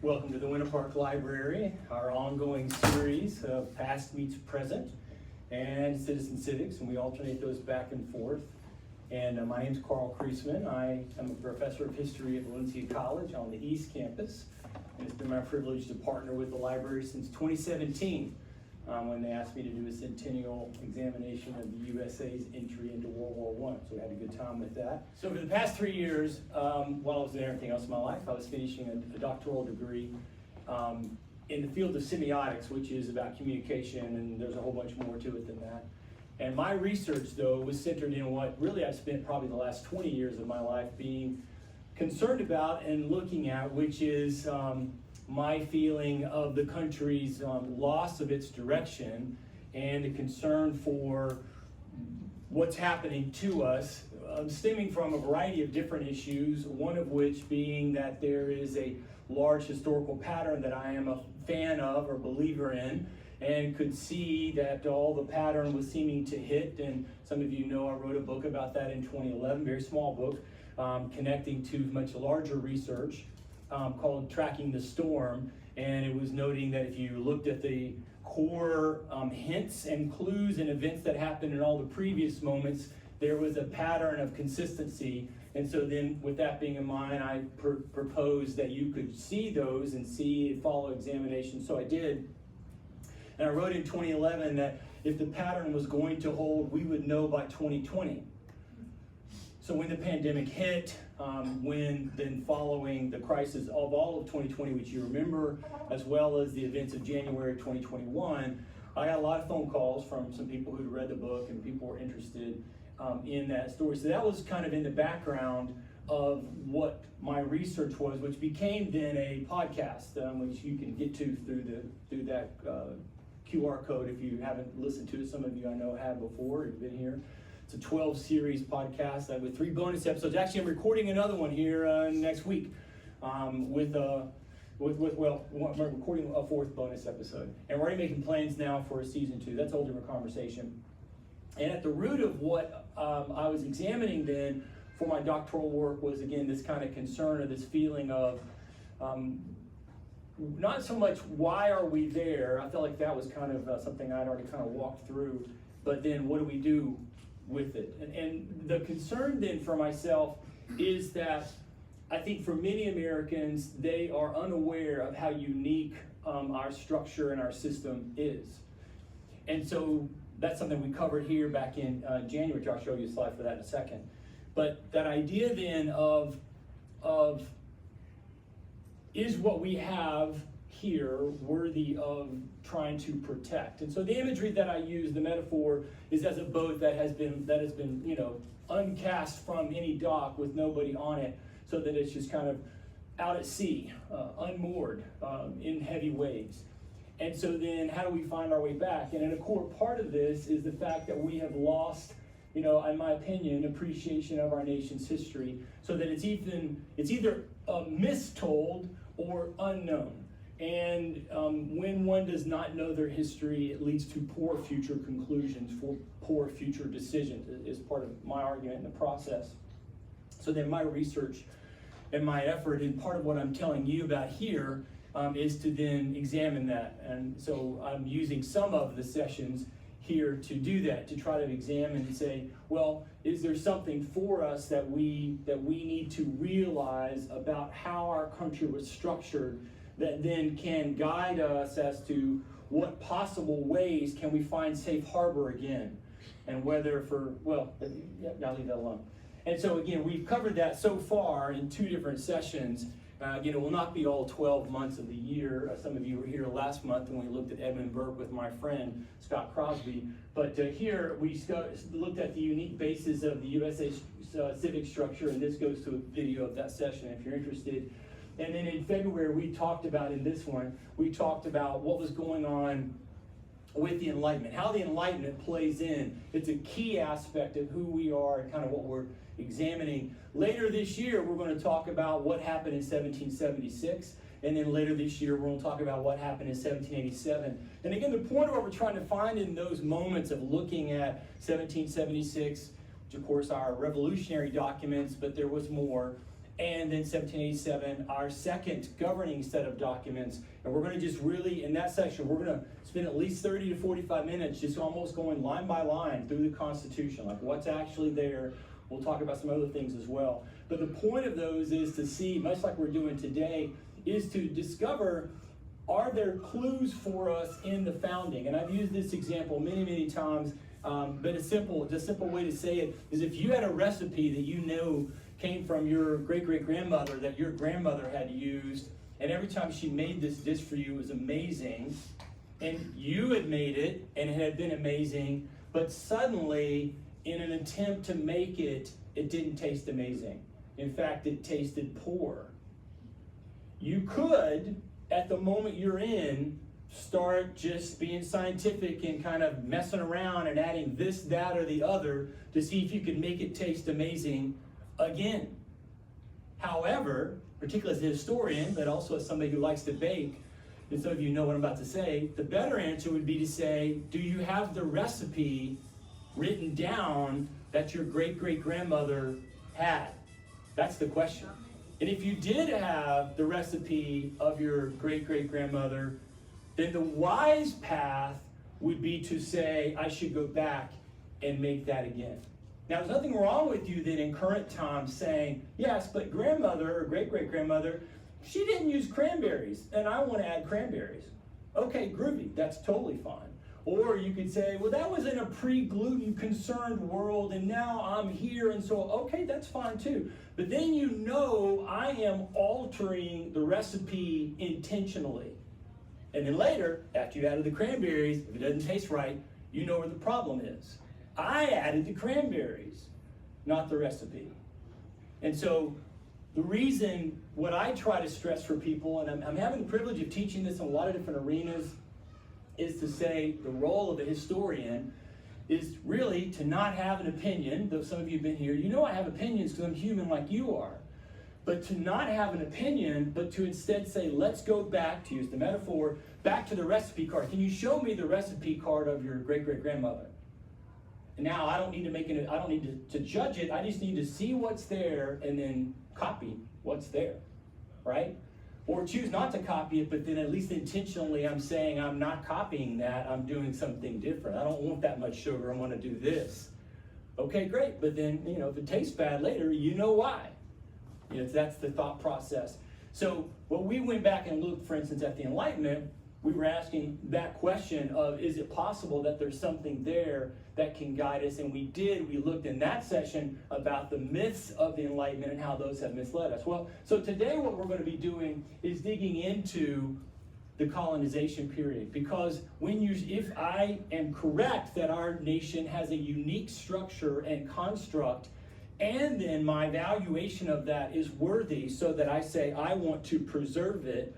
Welcome to the Winter Park Library, our ongoing series of Past Meets Present and Citizen Civics, and we alternate those back and forth. And my name is Carl Kreisman. I am a professor of history at Valencia College on the East Campus, and it's been my privilege to partner with the library since 2017 when they asked me to do a centennial examination of the USA's entry into World War I. So we had a good time with that. So for the past 3 years, while I was doing everything else in my life, I was finishing a doctoral degree in the field of semiotics, which is about communication, and there's a whole bunch more to it than that. And my research, though, was centered in what really I've spent probably the last 20 years of my life being concerned about and looking at, which is my feeling of the country's loss of its direction and a concern for what's happening to us, stemming from a variety of different issues, one of which being that there is a large historical pattern that I am a fan of or believer in, and could see that all the pattern was seeming to hit. And some of you know I wrote a book about that in 2011, very small book, connecting to much larger research called Tracking the Storm. And it was noting that if you looked at the core hints and clues and events that happened in all the previous moments, there was a pattern of consistency. And so then with that being in mind, I proposed that you could see those and see follow examination. So I did. And I wrote in 2011 that if the pattern was going to hold, we would know by 2020. So when the pandemic hit, when then following the crisis of all of 2020, which you remember, as well as the events of January 2021, I got a lot of phone calls from some people who'd read the book and people were interested in that story. So that was kind of in the background of what my research was, which became then a podcast, which you can get to through that QR code if you haven't listened to it. Some of you I know have before, you've been here. It's a 12-series podcast with 3 bonus episodes. Actually, I'm recording another one here next week we're recording a 4th bonus episode. And we're already making plans now for a season 2. That's a whole different conversation. And at the root of what I was examining then for my doctoral work was, again, this kind of concern or this feeling of not so much why are we there. I felt like that was kind of something I'd already kind of walked through. But then what do we do with it? And the concern then for myself is that I think for many Americans, they are unaware of how unique our structure and our system is. And so that's something we covered here back in January, which I'll show you a slide for that in a second. But that idea then of is what we have here worthy of trying to protect? And so the imagery that I use, the metaphor, is as a boat that has been uncast from any dock with nobody on it, so that it's just kind of out at sea, unmoored in heavy waves. And so then how do we find our way back? And a core part of this is the fact that we have lost, in my opinion, appreciation of our nation's history, so that it's either mistold or unknown. And when one does not know their history, it leads to poor future conclusions, for poor future decisions, is part of my argument in the process. So then my research and my effort, and part of what I'm telling you about here, is to then examine that. And so I'm using some of the sessions here to do that, to try to examine and say, well, is there something for us that we need to realize about how our country was structured that then can guide us as to what possible ways can we find safe harbor again, and whether I'll leave that alone. And so again, we've covered that so far in 2 different sessions. Again, it will not be all 12 months of the year. Some of you were here last month when we looked at Edmund Burke with my friend Scott Crosby. But here we looked at the unique basis of the USA civic structure, and this goes to a video of that session if you're interested. And then in February, we talked about what was going on with the Enlightenment, how the Enlightenment plays in. It's a key aspect of who we are and kind of what we're examining. Later this year, we're going to talk about what happened in 1776. And then later this year, we're going to talk about what happened in 1787. And again, the point of what we're trying to find in those moments of looking at 1776, which of course are revolutionary documents, but there was more, and then 1787, our second governing set of documents. And we're going to just really, in that section, we're going to spend at least 30 to 45 minutes just almost going line by line through the Constitution, like what's actually there. We'll talk about some other things as well. But the point of those is to see, much like we're doing today, is to discover, are there clues for us in the founding? And I've used this example many, many times, but the simple way to say it is, if you had a recipe that you know came from your great-great-grandmother that your grandmother had used, and every time she made this dish for you, it was amazing, and you had made it, and it had been amazing, but suddenly, in an attempt to make it, it didn't taste amazing. In fact, it tasted poor. You could, at the moment you're in, start just being scientific and kind of messing around and adding this, that, or the other to see if you could make it taste amazing again. However, particularly as a historian, but also as somebody who likes to bake, and some of you know what I'm about to say, the better answer would be to say, do you have the recipe written down that your great-great-grandmother had? That's the question. And if you did have the recipe of your great-great-grandmother, then the wise path would be to say, I should go back and make that again. Now, there's nothing wrong with you then in current times saying, yes, but grandmother or great-great-grandmother, she didn't use cranberries, and I want to add cranberries. Okay, groovy, that's totally fine. Or you could say, well, that was in a pre-gluten concerned world, and now I'm here, and so, okay, that's fine too. But then you know I am altering the recipe intentionally. And then later, after you added the cranberries, if it doesn't taste right, you know where the problem is. I added the cranberries, not the recipe. And so the reason, what I try to stress for people, and I'm having the privilege of teaching this in a lot of different arenas, is to say the role of a historian is really to not have an opinion, though some of you have been here. You know I have opinions because I'm human like you are. But to not have an opinion, but to instead say, let's go back, to use the metaphor, back to the recipe card. Can you show me the recipe card of your great-great-grandmother? And now I don't need to judge it. I just need to see what's there and then copy what's there, right? Or choose not to copy it, but then at least intentionally I'm saying I'm not copying that, I'm doing something different. I don't want that much sugar, I want to do this. Okay, great, but then, if it tastes bad later, you know why. That's the thought process. So when we went back and looked, for instance, at the Enlightenment, we were asking that question of, is it possible that there's something there that can guide us? And we did. We looked in that session about the myths of the Enlightenment and how those have misled us. Well, so today what we're going to be doing is digging into the colonization period. Because if I am correct that our nation has a unique structure and construct, and then my valuation of that is worthy, so that I say I want to preserve it,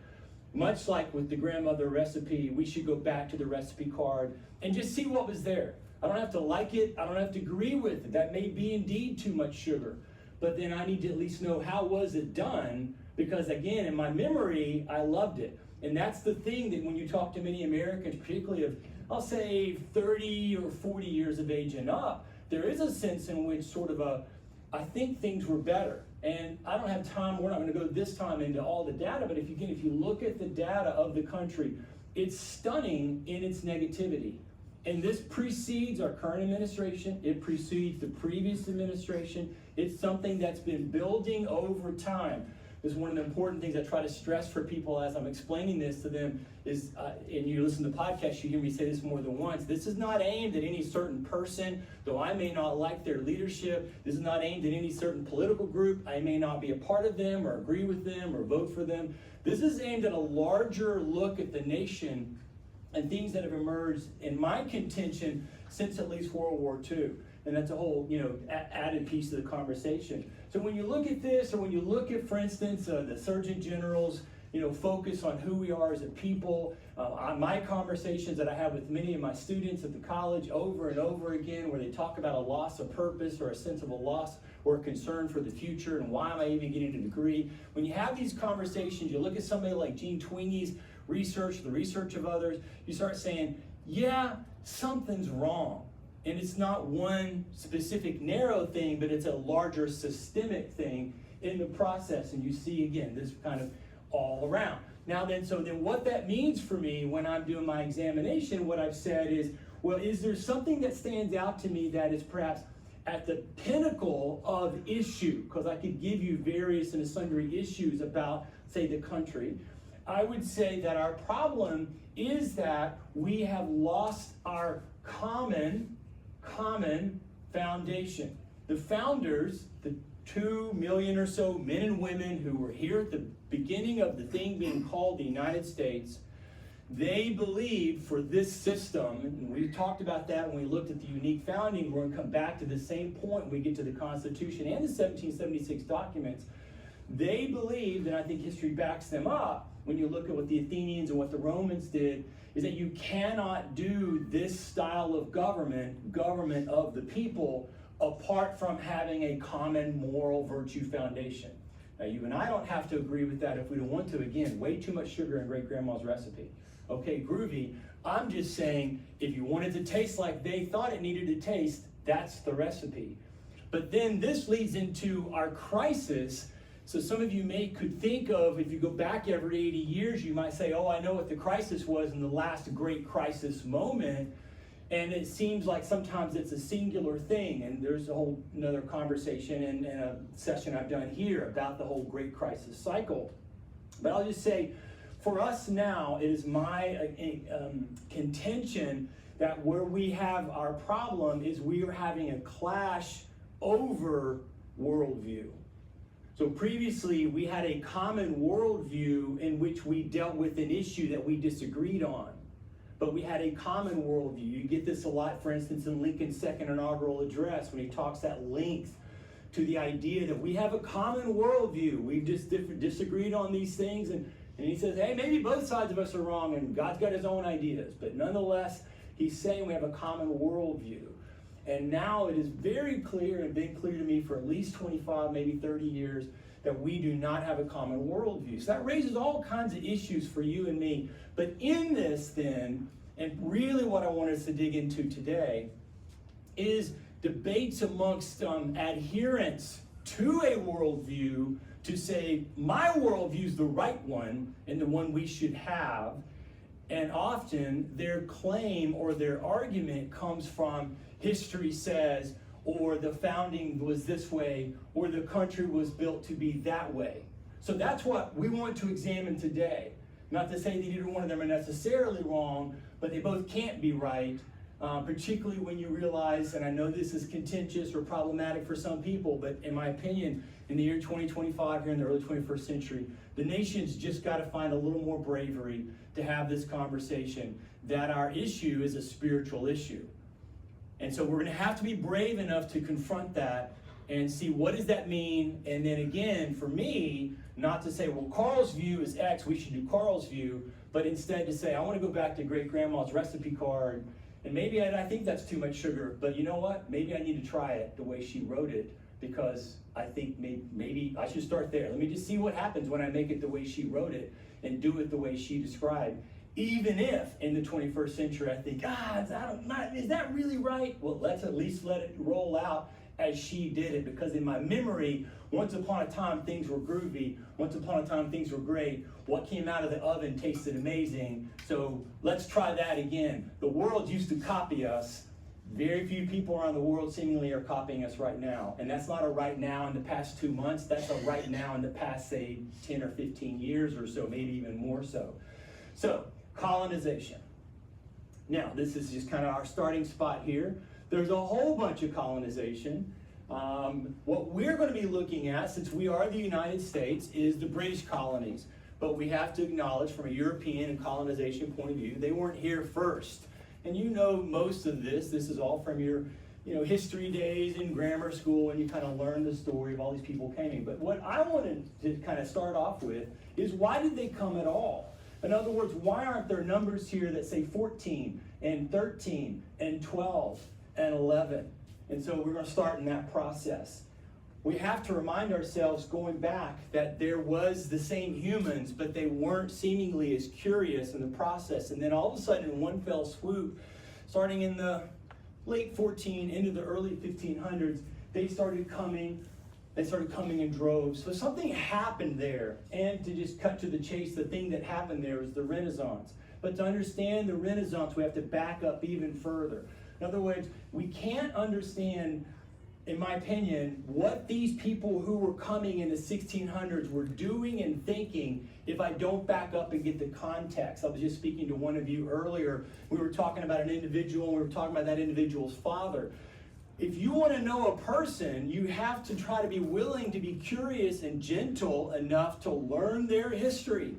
much like with the grandmother recipe, we should go back to the recipe card and just see what was there. I don't have to like it, I don't have to agree with it. That may be indeed too much sugar, but then I need to at least know how was it done, because again, in my memory, I loved it. And that's the thing that when you talk to many Americans, particularly of, I'll say 30 or 40 years of age and up, there is a sense in which sort of I think things were better. And I don't have time, we're not going to go this time into all the data, but if you look at the data of the country, it's stunning in its negativity. And this precedes our current administration, it precedes the previous administration. It's something that's been building over time. This is one of the important things I try to stress for people as I'm explaining this to them is, and you listen to podcasts, you hear me say this more than once, this is not aimed at any certain person, though I may not like their leadership. This is not aimed at any certain political group. I may not be a part of them or agree with them or vote for them. This is aimed at a larger look at the nation and things that have emerged, in my contention, since at least World War II. And that's a whole, added piece of the conversation. So when you look at this, or when you look at, for instance, the Surgeon General's, focus on who we are as a people, on my conversations that I have with many of my students at the college over and over again, where they talk about a loss of purpose or a sense of a loss or a concern for the future, and why am I even getting a degree? When you have these conversations, you look at somebody like Gene Tweeney's research, the research of others, you start saying, yeah, something's wrong. And it's not one specific narrow thing, but it's a larger systemic thing in the process. And you see, again, this kind of all around. Now then, so then what that means for me when I'm doing my examination, what I've said is, well, is there something that stands out to me that is perhaps at the pinnacle of issue? Because I could give you various and sundry issues about, say, the country. I would say that our problem is that we have lost our common foundation. The founders, the 2 million or so men and women who were here at the beginning of the thing being called the United States, they believed for this system, and we talked about that when we looked at the unique founding. We're going to come back to the same point when we get to the Constitution and the 1776 documents. They believed, and I think history backs them up, when you look at what the Athenians and what the Romans did, is that you cannot do this style of government of the people, apart from having a common moral virtue foundation. Now, you and I don't have to agree with that if we don't want to. Again, way too much sugar in great-grandma's recipe. Okay, groovy. I'm just saying, if you want it to taste like they thought it needed to taste, that's the recipe. But then this leads into our crisis. So some of you could think of, if you go back every 80 years, you might say, oh, I know what the crisis was in the last great crisis moment. And it seems like sometimes it's a singular thing. And there's a whole another conversation and a session I've done here about the whole great crisis cycle. But I'll just say, for us now, it is my contention that where we have our problem is we are having a clash over worldview. So previously, we had a common worldview in which we dealt with an issue that we disagreed on. But we had a common worldview. You get this a lot, for instance, in Lincoln's second inaugural address, when he talks at length to the idea that we have a common worldview. We've just disagreed on these things. And he says, hey, maybe both sides of us are wrong, and God's got his own ideas. But nonetheless, he's saying we have a common worldview. And now it is very clear, and been clear to me for at least 25, maybe 30 years, that we do not have a common worldview. So that raises all kinds of issues for you and me. But in this then, and really what I want us to dig into today, is debates amongst adherents to a worldview to say, my worldview is the right one and the one we should have. And often their claim or their argument comes from history says, or the founding was this way, or the country was built to be that way. So that's what we want to examine today. Not to say that either one of them are necessarily wrong, but they both can't be right, particularly when you realize, and I know this is contentious or problematic for some people, but in my opinion, in the year 2025, here in the early 21st century, the nation's just got to find a little more bravery to have this conversation, that our issue is a spiritual issue. And so we're going to have to be brave enough to confront that and see what does that mean. And then again, for me, not to say, well, Carl's view is X, we should do Carl's view, but instead to say, I want to go back to great-grandma's recipe card, and maybe I think that's too much sugar, but you know what? Maybe I need to try it the way she wrote it, because I think maybe I should start there. Let me just see what happens when I make it the way she wrote it and do it the way she described. Even if in the 21st century I think, is that really right? Well, let's at least let it roll out as she did it, because in my memory, once upon a time things were groovy, once upon a time things were great, what came out of the oven tasted amazing, so let's try that again. The world used to copy us. Very few people around the world seemingly are copying us right now, and that's not a right now in the past 2 months, that's a right now in the past, say, 10 or 15 years or so, maybe even more so. So, colonization. Now, this is just kind of our starting spot here. There's a whole bunch of colonization. What we're going to be looking at, since we are the United States, is the British colonies. But we have to acknowledge from a European and colonization point of view, they weren't here first. And you know most of this. This is all from your history days in grammar school, and you kind of learn the story of all these people coming. But what I wanted to kind of start off with is, why did they come at all? In other words, why aren't there numbers here that say 14 and 13 and 12 and 11? And so we're going to start in that process. We have to remind ourselves, going back, that there was the same humans, but they weren't seemingly as curious in the process. And then all of a sudden, in one fell swoop, starting in the late 14 into the early 1500s, they started coming They started coming in droves. So something happened there. And to just cut to the chase, the thing that happened there was the Renaissance. But to understand the Renaissance, we have to back up even further. In other words, we can't understand, in my opinion, what these people who were coming in the 1600s were doing and thinking if I don't back up and get the context. I was just speaking to one of you earlier. We were talking about an individual, and we were talking about that individual's father. If you want to know a person, you have to try to be willing to be curious and gentle enough to learn their history.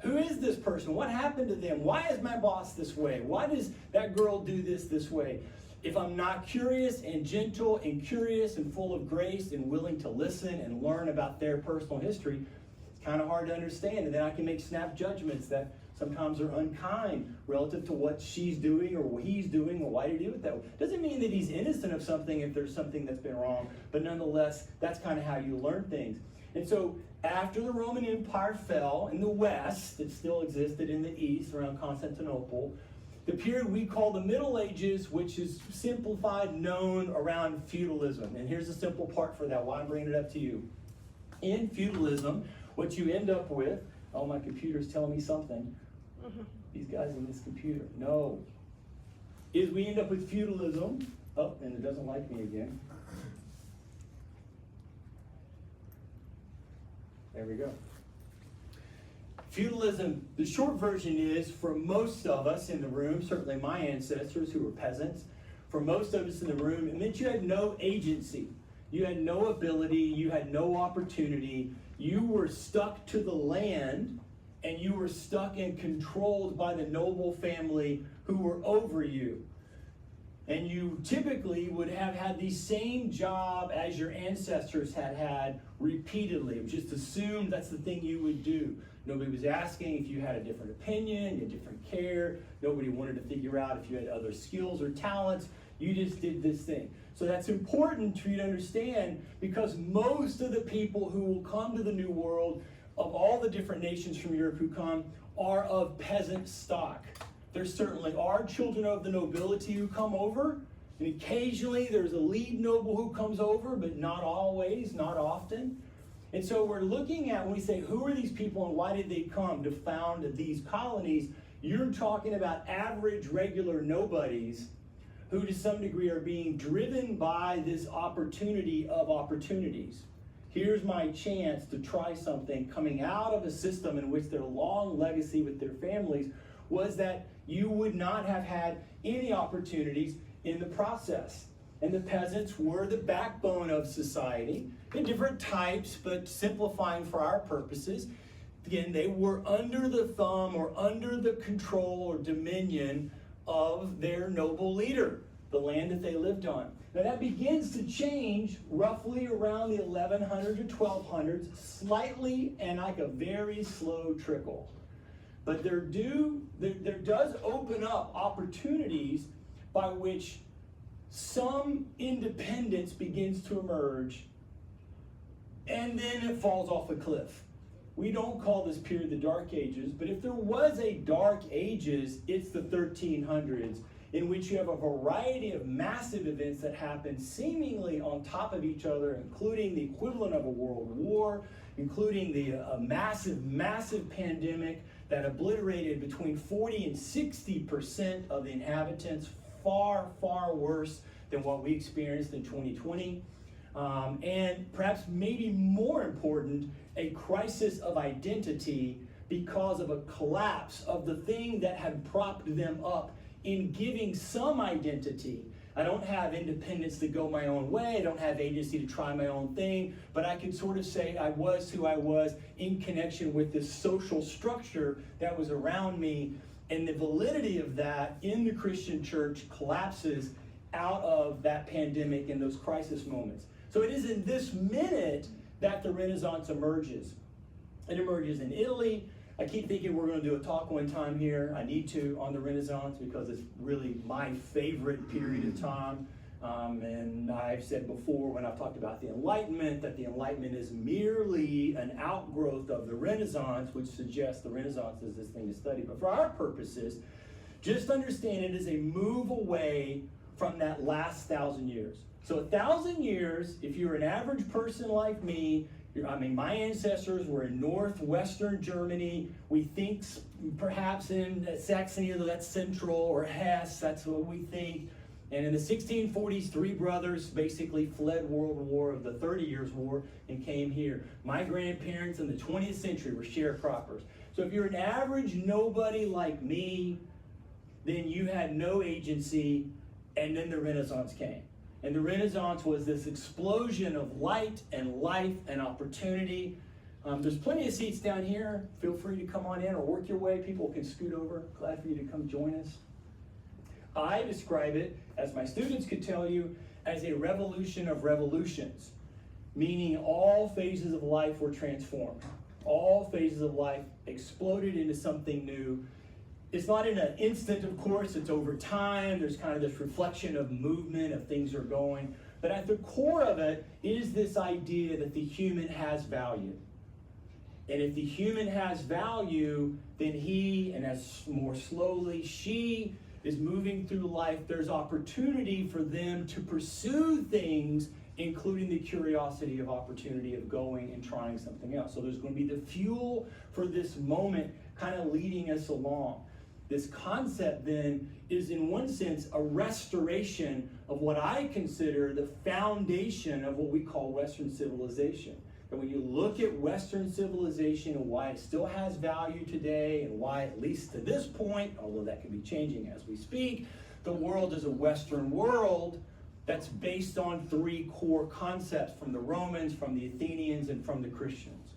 Who is this person? What happened to them? Why is my boss this way? Why does that girl do this way? If I'm not curious and gentle and curious and full of grace and willing to listen and learn about their personal history, it's kind of hard to understand. And then I can make snap judgments that sometimes are unkind relative to what she's doing or what he's doing or why did he do it that way. Doesn't mean that he's innocent of something if there's something that's been wrong, but nonetheless, that's kind of how you learn things. And so after the Roman Empire fell in the West, it still existed in the East around Constantinople, the period we call the Middle Ages, which is simplified, known around feudalism. And here's the simple part for that, why I'm bringing it up to you. In feudalism, what you end up with, oh, my computer's telling me something. These guys in this computer, no. Is we end up with feudalism. Oh, and it doesn't like me again. There we go. Feudalism, the short version is, for most of us in the room, certainly my ancestors who were peasants, for most of us in the room, it meant you had no agency. You had no ability, you had no opportunity. You were stuck to the land, and you were stuck and controlled by the noble family who were over you. And you typically would have had the same job as your ancestors had had repeatedly. It was just assumed that's the thing you would do. Nobody was asking if you had a different opinion, you had different care. Nobody wanted to figure out if you had other skills or talents. You just did this thing. So that's important for you to understand, because most of the people who will come to the New World, of all the different nations from Europe who come, are of peasant stock. There certainly are children of the nobility who come over, and occasionally there's a lead noble who comes over, but not always, not often. And so we're looking at, when we say, who are these people and why did they come to found these colonies, you're talking about average, regular nobodies who to some degree are being driven by this opportunity of opportunities. Here's my chance to try something, coming out of a system in which their long legacy with their families was that you would not have had any opportunities in the process. And the peasants were the backbone of society in different types, but simplifying for our purposes. Again, they were under the thumb or under the control or dominion of their noble leader, the land that they lived on. Now that begins to change roughly around the 1100s or 1200s, slightly and like a very slow trickle. But there does open up opportunities by which some independence begins to emerge, and then it falls off a cliff. We don't call this period the Dark Ages, but if there was a Dark Ages, it's the 1300s, in which you have a variety of massive events that happen seemingly on top of each other, including the equivalent of a world war, including the massive pandemic that obliterated between 40 and 60% of the inhabitants, far, far worse than what we experienced in 2020. And perhaps maybe more important, a crisis of identity because of a collapse of the thing that had propped them up in giving some identity. I don't have independence to go my own way. I don't have agency to try my own thing, but I could sort of say I was who I was in connection with this social structure that was around me. And the validity of that in the Christian church collapses out of that pandemic and those crisis moments. So it is in this minute that the Renaissance emerges. It emerges in Italy. I keep thinking we're going to do a talk one time here. I need to on the Renaissance because it's really my favorite period of time. And I've said before when I've talked about the Enlightenment that the Enlightenment is merely an outgrowth of the Renaissance, which suggests the Renaissance is this thing to study. But for our purposes, just understand it is a move away from that last 1,000 years. So 1,000 years, if you're an average person like me, my ancestors were in northwestern Germany. We think perhaps in Saxony, that's central, or Hesse, that's what we think. And in the 1640s, three brothers basically fled World War of the 30 Years' War and came here. My grandparents in the 20th century were sharecroppers. So if you're an average nobody like me, then you had no agency, and then the Renaissance came. And the Renaissance was this explosion of light and life and opportunity. There's plenty of seats down here. Feel free to come on in or work your way. People can scoot over. Glad for you to come join us. I describe it, as my students could tell you, as a revolution of revolutions, meaning all phases of life were transformed. All phases of life exploded into something new. It's not in an instant, of course, it's over time. There's kind of this reflection of movement, of things are going. But at the core of it is this idea that the human has value. And if the human has value, then he, and as more slowly she, is moving through life, there's opportunity for them to pursue things, including the curiosity of opportunity of going and trying something else. So there's going to be the fuel for this moment kind of leading us along. This concept then is in one sense a restoration of what I consider the foundation of what we call Western civilization. And when you look at Western civilization and why it still has value today, and why, at least to this point, although that can be changing as we speak, the world is a Western world that's based on three core concepts from the Romans, from the Athenians, and from the Christians.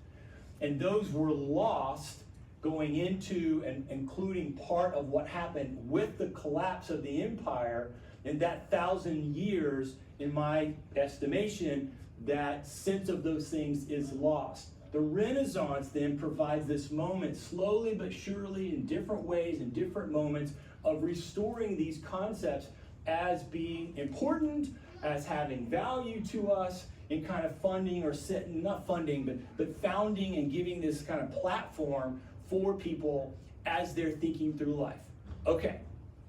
And those were lost going into and including part of what happened with the collapse of the empire. In that 1,000 years, in my estimation, that sense of those things is lost. The Renaissance then provides this moment, slowly but surely, in different ways, in different moments, of restoring these concepts as being important, as having value to us, in kind of funding or setting, not funding, but founding and giving this kind of platform for people as they're thinking through life. Okay,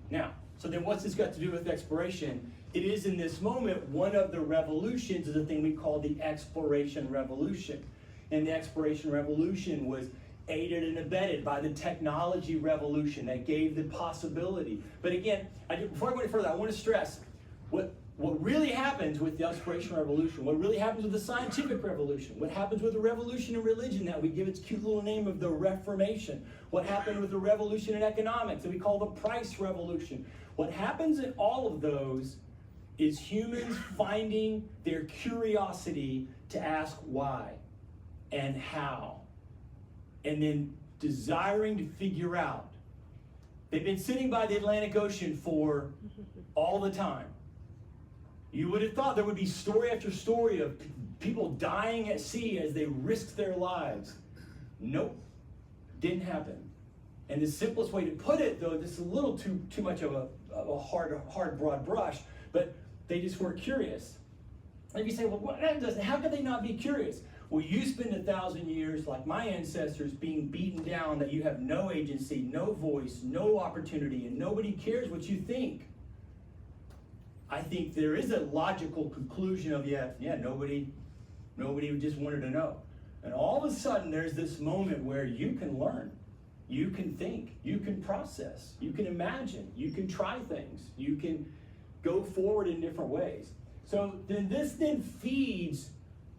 now, so then what's this got to do with exploration? It is in this moment, one of the revolutions is a thing we call the exploration revolution. And the exploration revolution was aided and abetted by the technology revolution that gave the possibility. But again, before I go any further, I want to stress what really happens with the exploration revolution, what really happens with the scientific revolution, what happens with the revolution in religion that we give its cute little name of the Reformation, what happened with the revolution in economics that we call the price revolution. What happens in all of those is humans finding their curiosity to ask why and how, and then desiring to figure out. They've been sitting by the Atlantic Ocean for all the time. You would have thought there would be story after story of people dying at sea as they risked their lives. Nope, didn't happen. And the simplest way to put it, though, this is a little too much of a hard broad brush, but they just were curious. And you say, well, how could they not be curious? Well, you spend 1,000 years, like my ancestors, being beaten down that you have no agency, no voice, no opportunity, and nobody cares what you think. I think there is a logical conclusion of, nobody just wanted to know. And all of a sudden, there's this moment where you can learn, you can think, you can process, you can imagine, you can try things, you can go forward in different ways. So then this then feeds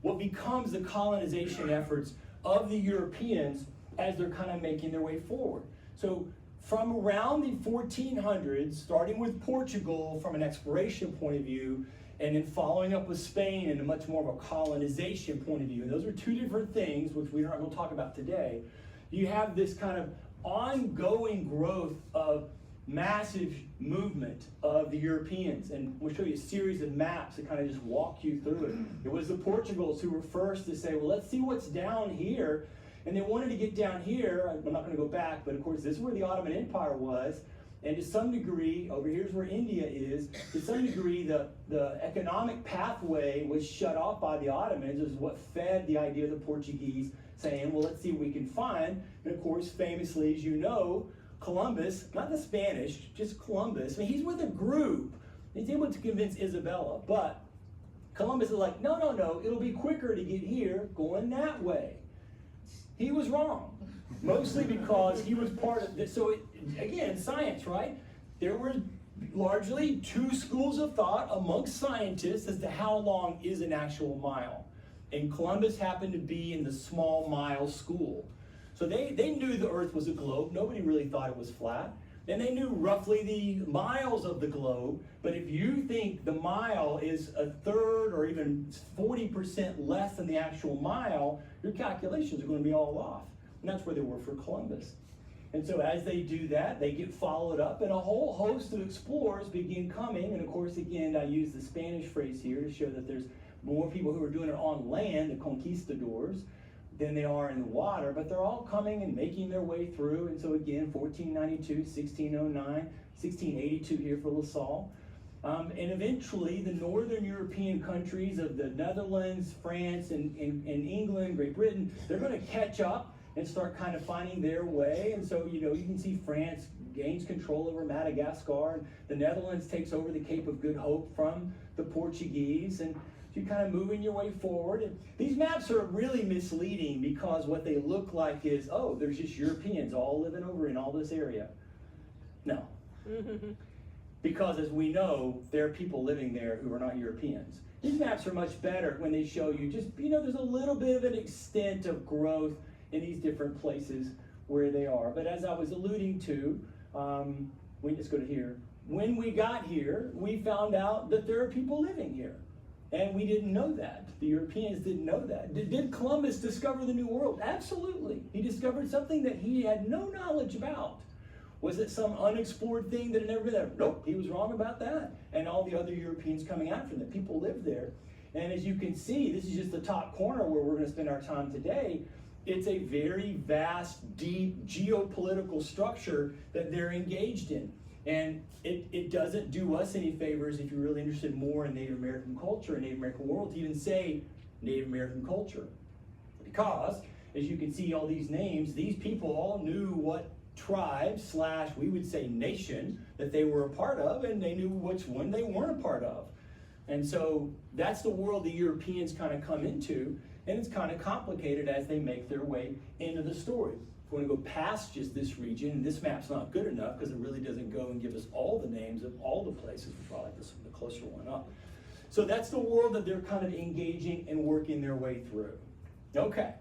what becomes the colonization efforts of the Europeans as they're kind of making their way forward. So from around the 1400s, starting with Portugal from an exploration point of view, and then following up with Spain in a much more of a colonization point of view, and those are two different things, which we're not going to talk about today, you have this kind of ongoing growth of massive movement of the Europeans. And we'll show you a series of maps that kind of just walk you through it. It was the Portugals who were first to say, well, let's see what's down here. And they wanted to get down here. I'm not going to go back, but of course this is where the Ottoman Empire was. And to some degree, over here's where India is, to some degree the economic pathway was shut off by the Ottomans. It was what fed the idea of the Portuguese saying, well, let's see what we can find. And of course, famously, as you know, Columbus, not the Spanish, just Columbus, I mean, he's with a group. He's able to convince Isabella, but Columbus is like, no, no, no, it'll be quicker to get here going that way. He was wrong, mostly because he was part of this. So again, science, right? There were largely two schools of thought amongst scientists as to how long is an actual mile. And Columbus happened to be in the small mile school. So they knew the earth was a globe. Nobody really thought it was flat. And they knew roughly the miles of the globe. But if you think the mile is a third or even 40% less than the actual mile, your calculations are going to be all off. And that's where they were for Columbus. And so as they do that, they get followed up, and a whole host of explorers begin coming. And of course, again, I use the Spanish phrase here to show that there's more people who are doing it on land, the conquistadors, than they are in the water. But they're all coming and making their way through. And so again, 1492, 1609, 1682 here for La Salle. And eventually, the northern European countries of the Netherlands, France, and England, Great Britain, they're going to catch up and start kind of finding their way. And so, you can see France gains control over Madagascar, and the Netherlands takes over the Cape of Good Hope from the Portuguese, and you're kind of moving your way forward. And these maps are really misleading because what they look like is, oh, there's just Europeans all living over in all this area. No. Because as we know, there are people living there who are not Europeans. These maps are much better when they show you just, there's a little bit of an extent of growth in these different places where they are. But as I was alluding to, let's go to here. When we got here, we found out that there are people living here. And we didn't know that. The Europeans didn't know that. Did Columbus discover the New World? Absolutely. He discovered something that he had no knowledge about. Was it some unexplored thing that had never been there? Nope, he was wrong about that. And all the other Europeans coming after them, people lived there. And as you can see, this is just the top corner where we're going to spend our time today. It's a very vast, deep geopolitical structure that they're engaged in. And it doesn't do us any favors if you're really interested more in Native American culture and Native American world to even say Native American culture. Because, as you can see all these names, these people all knew what tribe / we would say nation that they were a part of, and they knew which one they weren't a part of. And so that's the world the Europeans kind of come into, and it's kind of complicated as they make their way into the story. If we want to go past just this region, and this map's not good enough because it really doesn't go and give us all the names of all the places. We probably like the closer one up. So that's the world that they're kind of engaging and working their way through. Okay,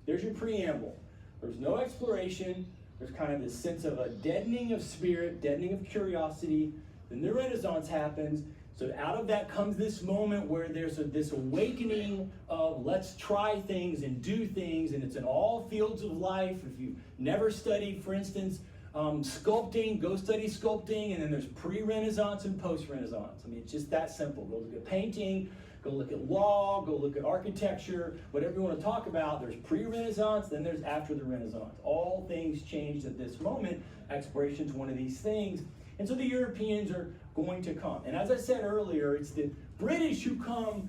there's your preamble. There's no exploration. There's kind of this sense of a deadening of spirit, deadening of curiosity. Then the Renaissance happens. So out of that comes this moment where there's this awakening of let's try things and do things, and it's in all fields of life. If you've never studied, for instance, sculpting, go study sculpting, and then there's pre-Renaissance and post-Renaissance. I mean, it's just that simple. Go look at painting, go look at law, go look at architecture, whatever you want to talk about. There's pre-Renaissance, then there's after the Renaissance. All things changed at this moment. Exploration is one of these things. And so the Europeans are going to come. And as I said earlier, it's the British who come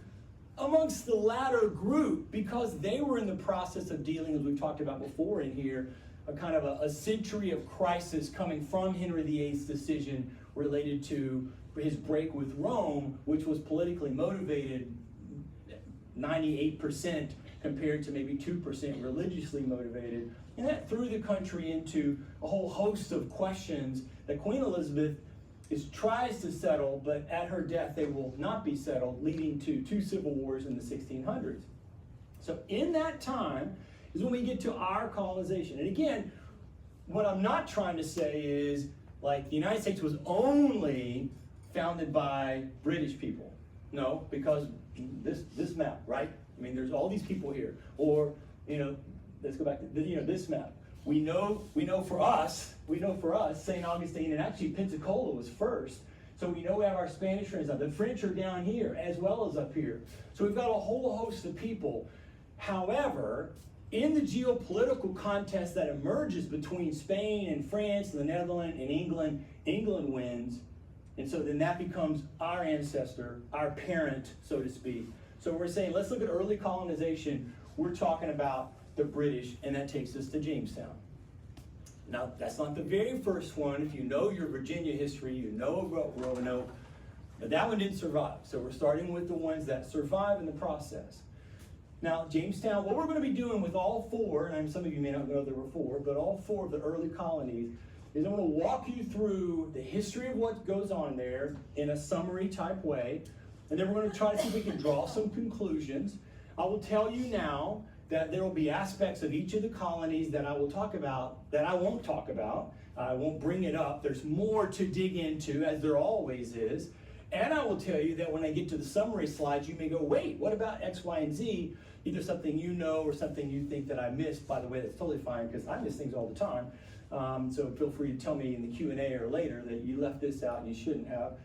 amongst the latter group because they were in the process of dealing, as we've talked about before in here, a kind of a century of crisis coming from Henry VIII's decision related to his break with Rome, which was politically motivated 98% compared to maybe 2% religiously motivated. And that threw the country into a whole host of questions that Queen Elizabeth tries to settle, but at her death they will not be settled, leading to 2 civil wars in the 1600s. So in that time is when we get to our colonization. And again, what I'm not trying to say is, like, the United States was only founded by British people. No, because this map, right? I mean, there's all these people here. Or, let's go back to this map. We know for us, St. Augustine, and actually Pensacola was first. So we know we have our Spanish friends up. The French are down here as well as up here. So we've got a whole host of people. However, in the geopolitical contest that emerges between Spain and France and the Netherlands and England, England wins. And so then that becomes our ancestor, our parent, so to speak. So we're saying, let's look at early colonization. We're talking about the British, and that takes us to Jamestown. Now, that's not the very first one. If you know your Virginia history, you know about Roanoke, But that one didn't survive. So we're starting with the ones that survive in the process. Now, Jamestown, what we're going to be doing with all four, and some of you may not know there were four, but all four of the early colonies, is I'm going to walk you through the history of what goes on there in a summary type way, and then we're going to try to see if we can draw some conclusions. I will tell you now that there will be aspects of each of the colonies that I will talk about that I won't talk about. I won't bring it up. There's more to dig into, as there always is. And I will tell you that when I get to the summary slides, you may go, wait, what about X, Y, and Z? Either something you know or something you think that I missed. By the way, that's totally fine because I miss things all the time. So feel free to tell me in the Q&A or later that you left this out and you shouldn't have.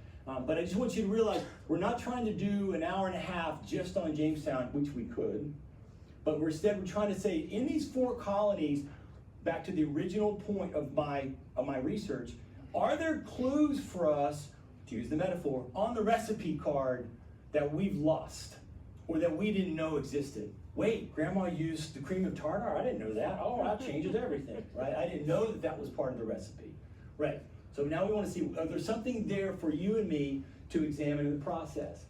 But I just want you to realize we're not trying to do an hour and a half just on Jamestown, which we could. But instead we're trying to say in these four colonies, back to the original point of my research, are there clues for us, to use the metaphor, on the recipe card that we've lost or that we didn't know existed? Wait, Grandma used the cream of tartar? I didn't know that. Oh, that changes everything, right? I didn't know that that was part of the recipe, right? So now we want to see, is there something there for you and me to examine in the process?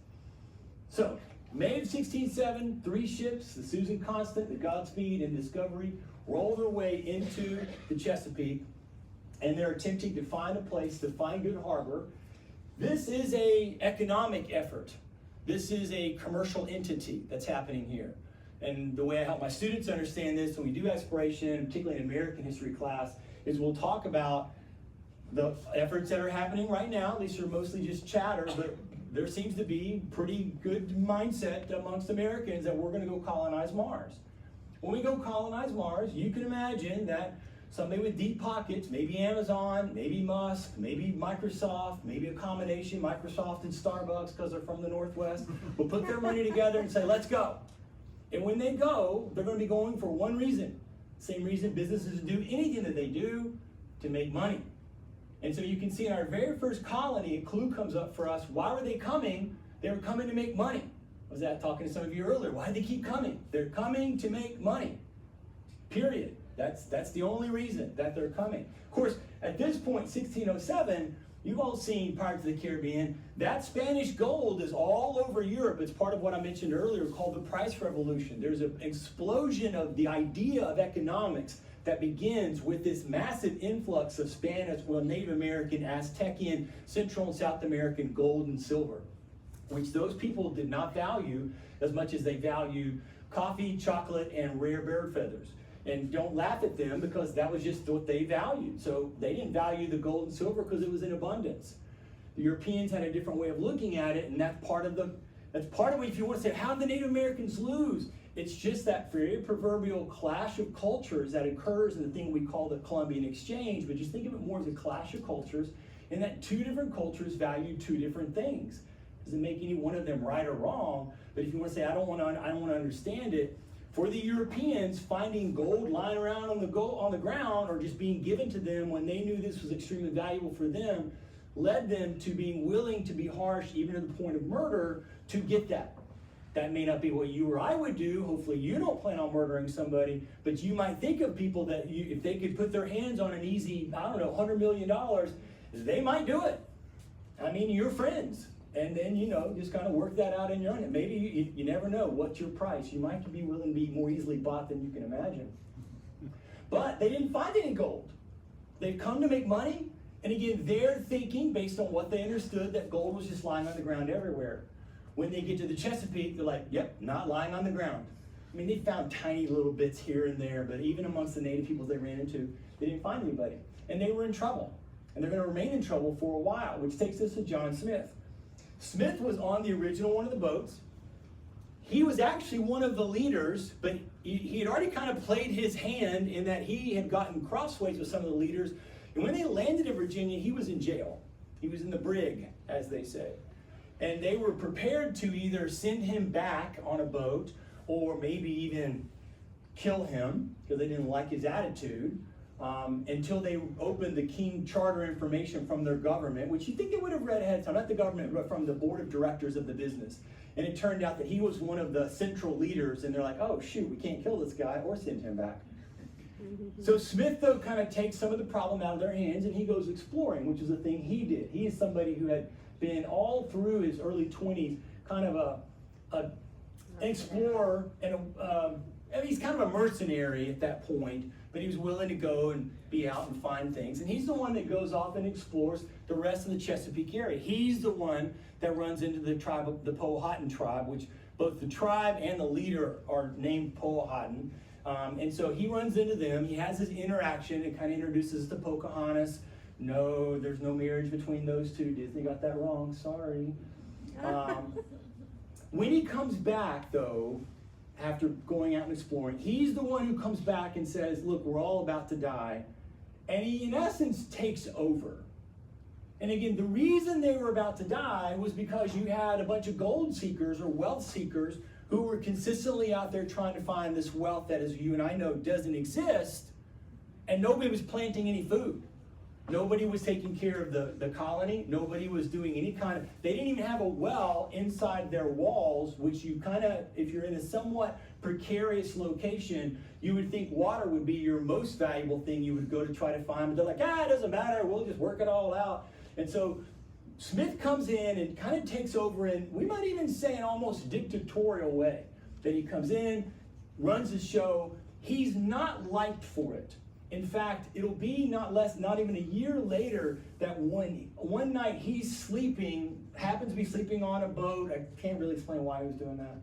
So, May of 1607, 3 ships, the Susan Constant, the Godspeed, and Discovery, roll their way into the Chesapeake, and they're attempting to find a place to find good harbor. This is an economic effort. This is a commercial entity that's happening here. And the way I help my students understand this when we do exploration, particularly in American history class, is we'll talk about the efforts that are happening right now. These are mostly just chatter, but there seems to be pretty good mindset amongst Americans that we're going to go colonize Mars. When we go colonize Mars, you can imagine that somebody with deep pockets, maybe Amazon, maybe Musk, maybe Microsoft, maybe a combination, Microsoft and Starbucks because they're from the Northwest, will put their money together and say, let's go. And when they go, they're going to be going for one reason. Same reason businesses do anything that they do, to make money. And so you can see in our very first colony, a clue comes up for us. Why were they coming? They were coming to make money. I was talking to some of you earlier. Why did they keep coming? They're coming to make money. Period. That's the only reason that they're coming. Of course, at this point, 1607, you've all seen Pirates of the Caribbean. That Spanish gold is all over Europe. It's part of what I mentioned earlier called the price revolution. There's an explosion of the idea of economics that begins with this massive influx of Spanish, Native American, Aztecian, Central and South American gold and silver, which those people did not value as much as they value coffee, chocolate, and rare bird feathers. And don't laugh at them because that was just what they valued. So they didn't value the gold and silver because it was in abundance. The Europeans had a different way of looking at it, and that's part of it. If you want to say, how did the Native Americans lose? It's just that very proverbial clash of cultures that occurs in the thing we call the Columbian Exchange, but just think of it more as a clash of cultures, and that two different cultures value two different things. Doesn't make any one of them right or wrong, but if you want to say, I don't want to understand it, for the Europeans, finding gold lying around on the ground or just being given to them when they knew this was extremely valuable for them, led them to being willing to be harsh, even to the point of murder, to get that. That may not be what you or I would do. Hopefully you don't plan on murdering somebody, but you might think of people that if they could put their hands on an easy, $100 million, they might do it. I mean, you're friends. And then, just kind of work that out in your own. And maybe you never know what's your price. You might be willing to be more easily bought than you can imagine. But they didn't find any gold. They've come to make money. And again, they're thinking, based on what they understood, that gold was just lying on the ground everywhere. When they get to the Chesapeake, they're like, yep, not lying on the ground. I mean, they found tiny little bits here and there, but even amongst the native peoples they ran into, they didn't find anybody. And they were in trouble. And they're going to remain in trouble for a while, which takes us to John Smith. Smith was on the original one of the boats. He was actually one of the leaders, but he had already kind of played his hand in that he had gotten crossways with some of the leaders. And when they landed in Virginia, he was in jail. He was in the brig, as they say. And they were prepared to either send him back on a boat or maybe even kill him because they didn't like his attitude. Until they opened the King Charter information from their government, which you think they would have read ahead of time, not the government, but from the board of directors of the business. And it turned out that he was one of the central leaders, and they're like, oh shoot, we can't kill this guy or send him back. So Smith, though, kind of takes some of the problem out of their hands, and he goes exploring, which is a thing he did. He is somebody who had been all through his early 20s kind of an explorer, and I mean, he's kind of a mercenary at that point, but he was willing to go and be out and find things. And he's the one that goes off and explores the rest of the Chesapeake area. He's the one that runs into the tribe of the Powhatan tribe, which both the tribe and the leader are named Powhatan. And so he runs into them. He has his interaction and kind of introduces to Pocahontas. No, there's no marriage between those two. Disney got that wrong. Sorry. When he comes back, though, after going out and exploring, he's the one who comes back and says, look, we're all about to die. And he, in essence, takes over. And again, the reason they were about to die was because you had a bunch of gold seekers or wealth seekers who were consistently out there trying to find this wealth that, as you and I know, doesn't exist, and nobody was planting any food. Nobody was taking care of the colony. Nobody was doing any kind of, they didn't even have a well inside their walls, which you kind of, if you're in a somewhat precarious location, you would think water would be your most valuable thing you would go to try to find, but they're like, it doesn't matter, we'll just work it all out. And so Smith comes in and kind of takes over in, we might even say, an almost dictatorial way. That he comes in, runs his show. He's not liked for it. In fact, it'll be not even a year later that one night he's sleeping, happens to be sleeping on a boat. I can't really explain why he was doing that.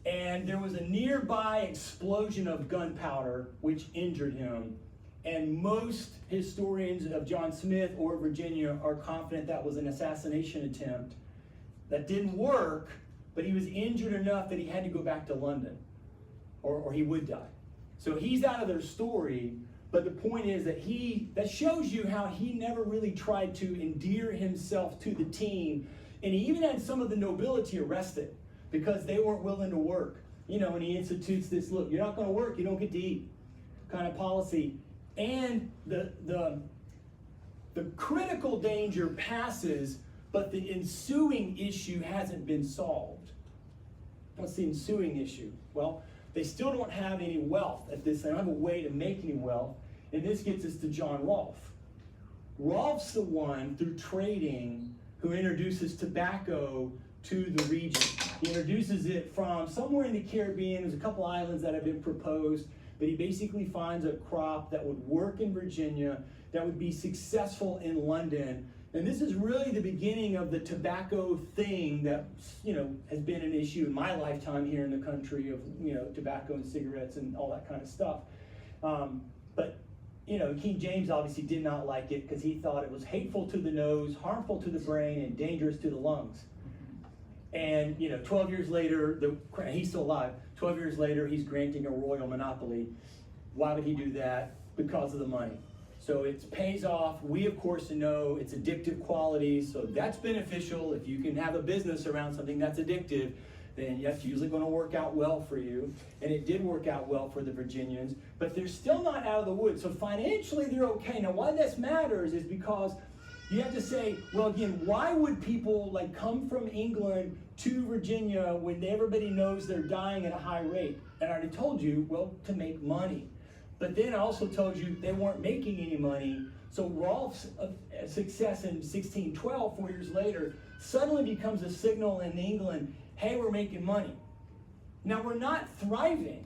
And there was a nearby explosion of gunpowder which injured him. And most historians of John Smith or Virginia are confident that was an assassination attempt. That didn't work, but he was injured enough that he had to go back to London, or he would die. So he's out of their story, but the point is that shows you how he never really tried to endear himself to the team, and he even had some of the nobility arrested because they weren't willing to work. And he institutes this, look, you're not going to work, you don't get to eat kind of policy. And the critical danger passes, but the ensuing issue hasn't been solved. What's the ensuing issue? Well, they still don't have any wealth at this. They don't have a way to make any wealth. And this gets us to John Rolfe. Rolfe's the one, through trading, who introduces tobacco to the region. He introduces it from somewhere in the Caribbean. There's a couple islands that have been proposed. But he basically finds a crop that would work in Virginia, that would be successful in London. And this is really the beginning of the tobacco thing that, has been an issue in my lifetime here in the country of, tobacco and cigarettes and all that kind of stuff. But King James obviously did not like it because he thought it was hateful to the nose, harmful to the brain, and dangerous to the lungs. And 12 years later, he's still alive. 12 years later, he's granting a royal monopoly. Why would he do that? Because of the money. So it pays off. We, of course, know its addictive qualities, so that's beneficial. If you can have a business around something that's addictive, then that's usually going to work out well for you. And it did work out well for the Virginians, but they're still not out of the woods. So financially, they're okay. Now, why this matters is because you have to say, well, again, why would people come from England to Virginia when everybody knows they're dying at a high rate? And I already told you, well, to make money. But then I also told you they weren't making any money. So Rolfe's success in 1612, 4 years later, suddenly becomes a signal in England, hey, we're making money. Now, we're not thriving.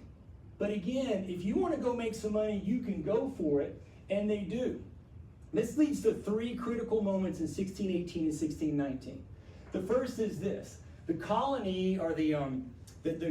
But again, if you want to go make some money, you can go for it. And they do. This leads to three critical moments in 1618 and 1619. The first is this. The colony, or the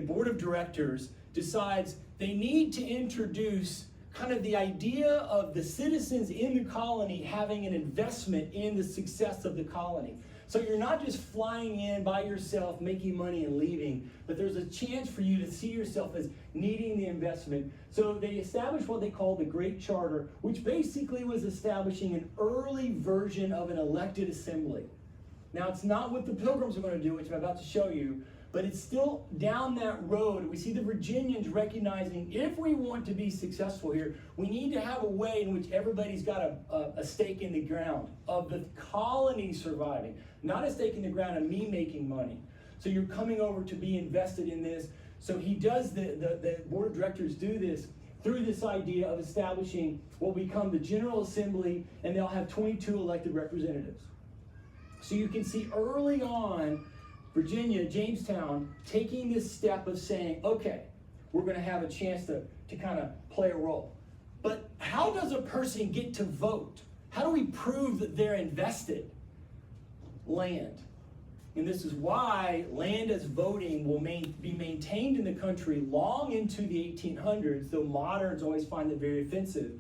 board of directors, decides they need to introduce kind of the idea of the citizens in the colony having an investment in the success of the colony. So you're not just flying in by yourself, making money and leaving, but there's a chance for you to see yourself as needing the investment. So they established what they called the Great Charter, which basically was establishing an early version of an elected assembly. Now, it's not what the Pilgrims are going to do, which I'm about to show you, but it's still down that road. We see the Virginians recognizing, if we want to be successful here, we need to have a way in which everybody's got a stake in the ground of the colony surviving, not a stake in the ground of me making money. So you're coming over to be invested in this. So he does, the board of directors do this through this idea of establishing what will become the General Assembly, and they'll have 22 elected representatives. So you can see early on, Virginia, Jamestown, taking this step of saying, okay, we're going to have a chance to kind of play a role. But how does a person get to vote? How do we prove that they're invested? Land. And this is why land as voting will be maintained in the country long into the 1800s, though moderns always find it very offensive.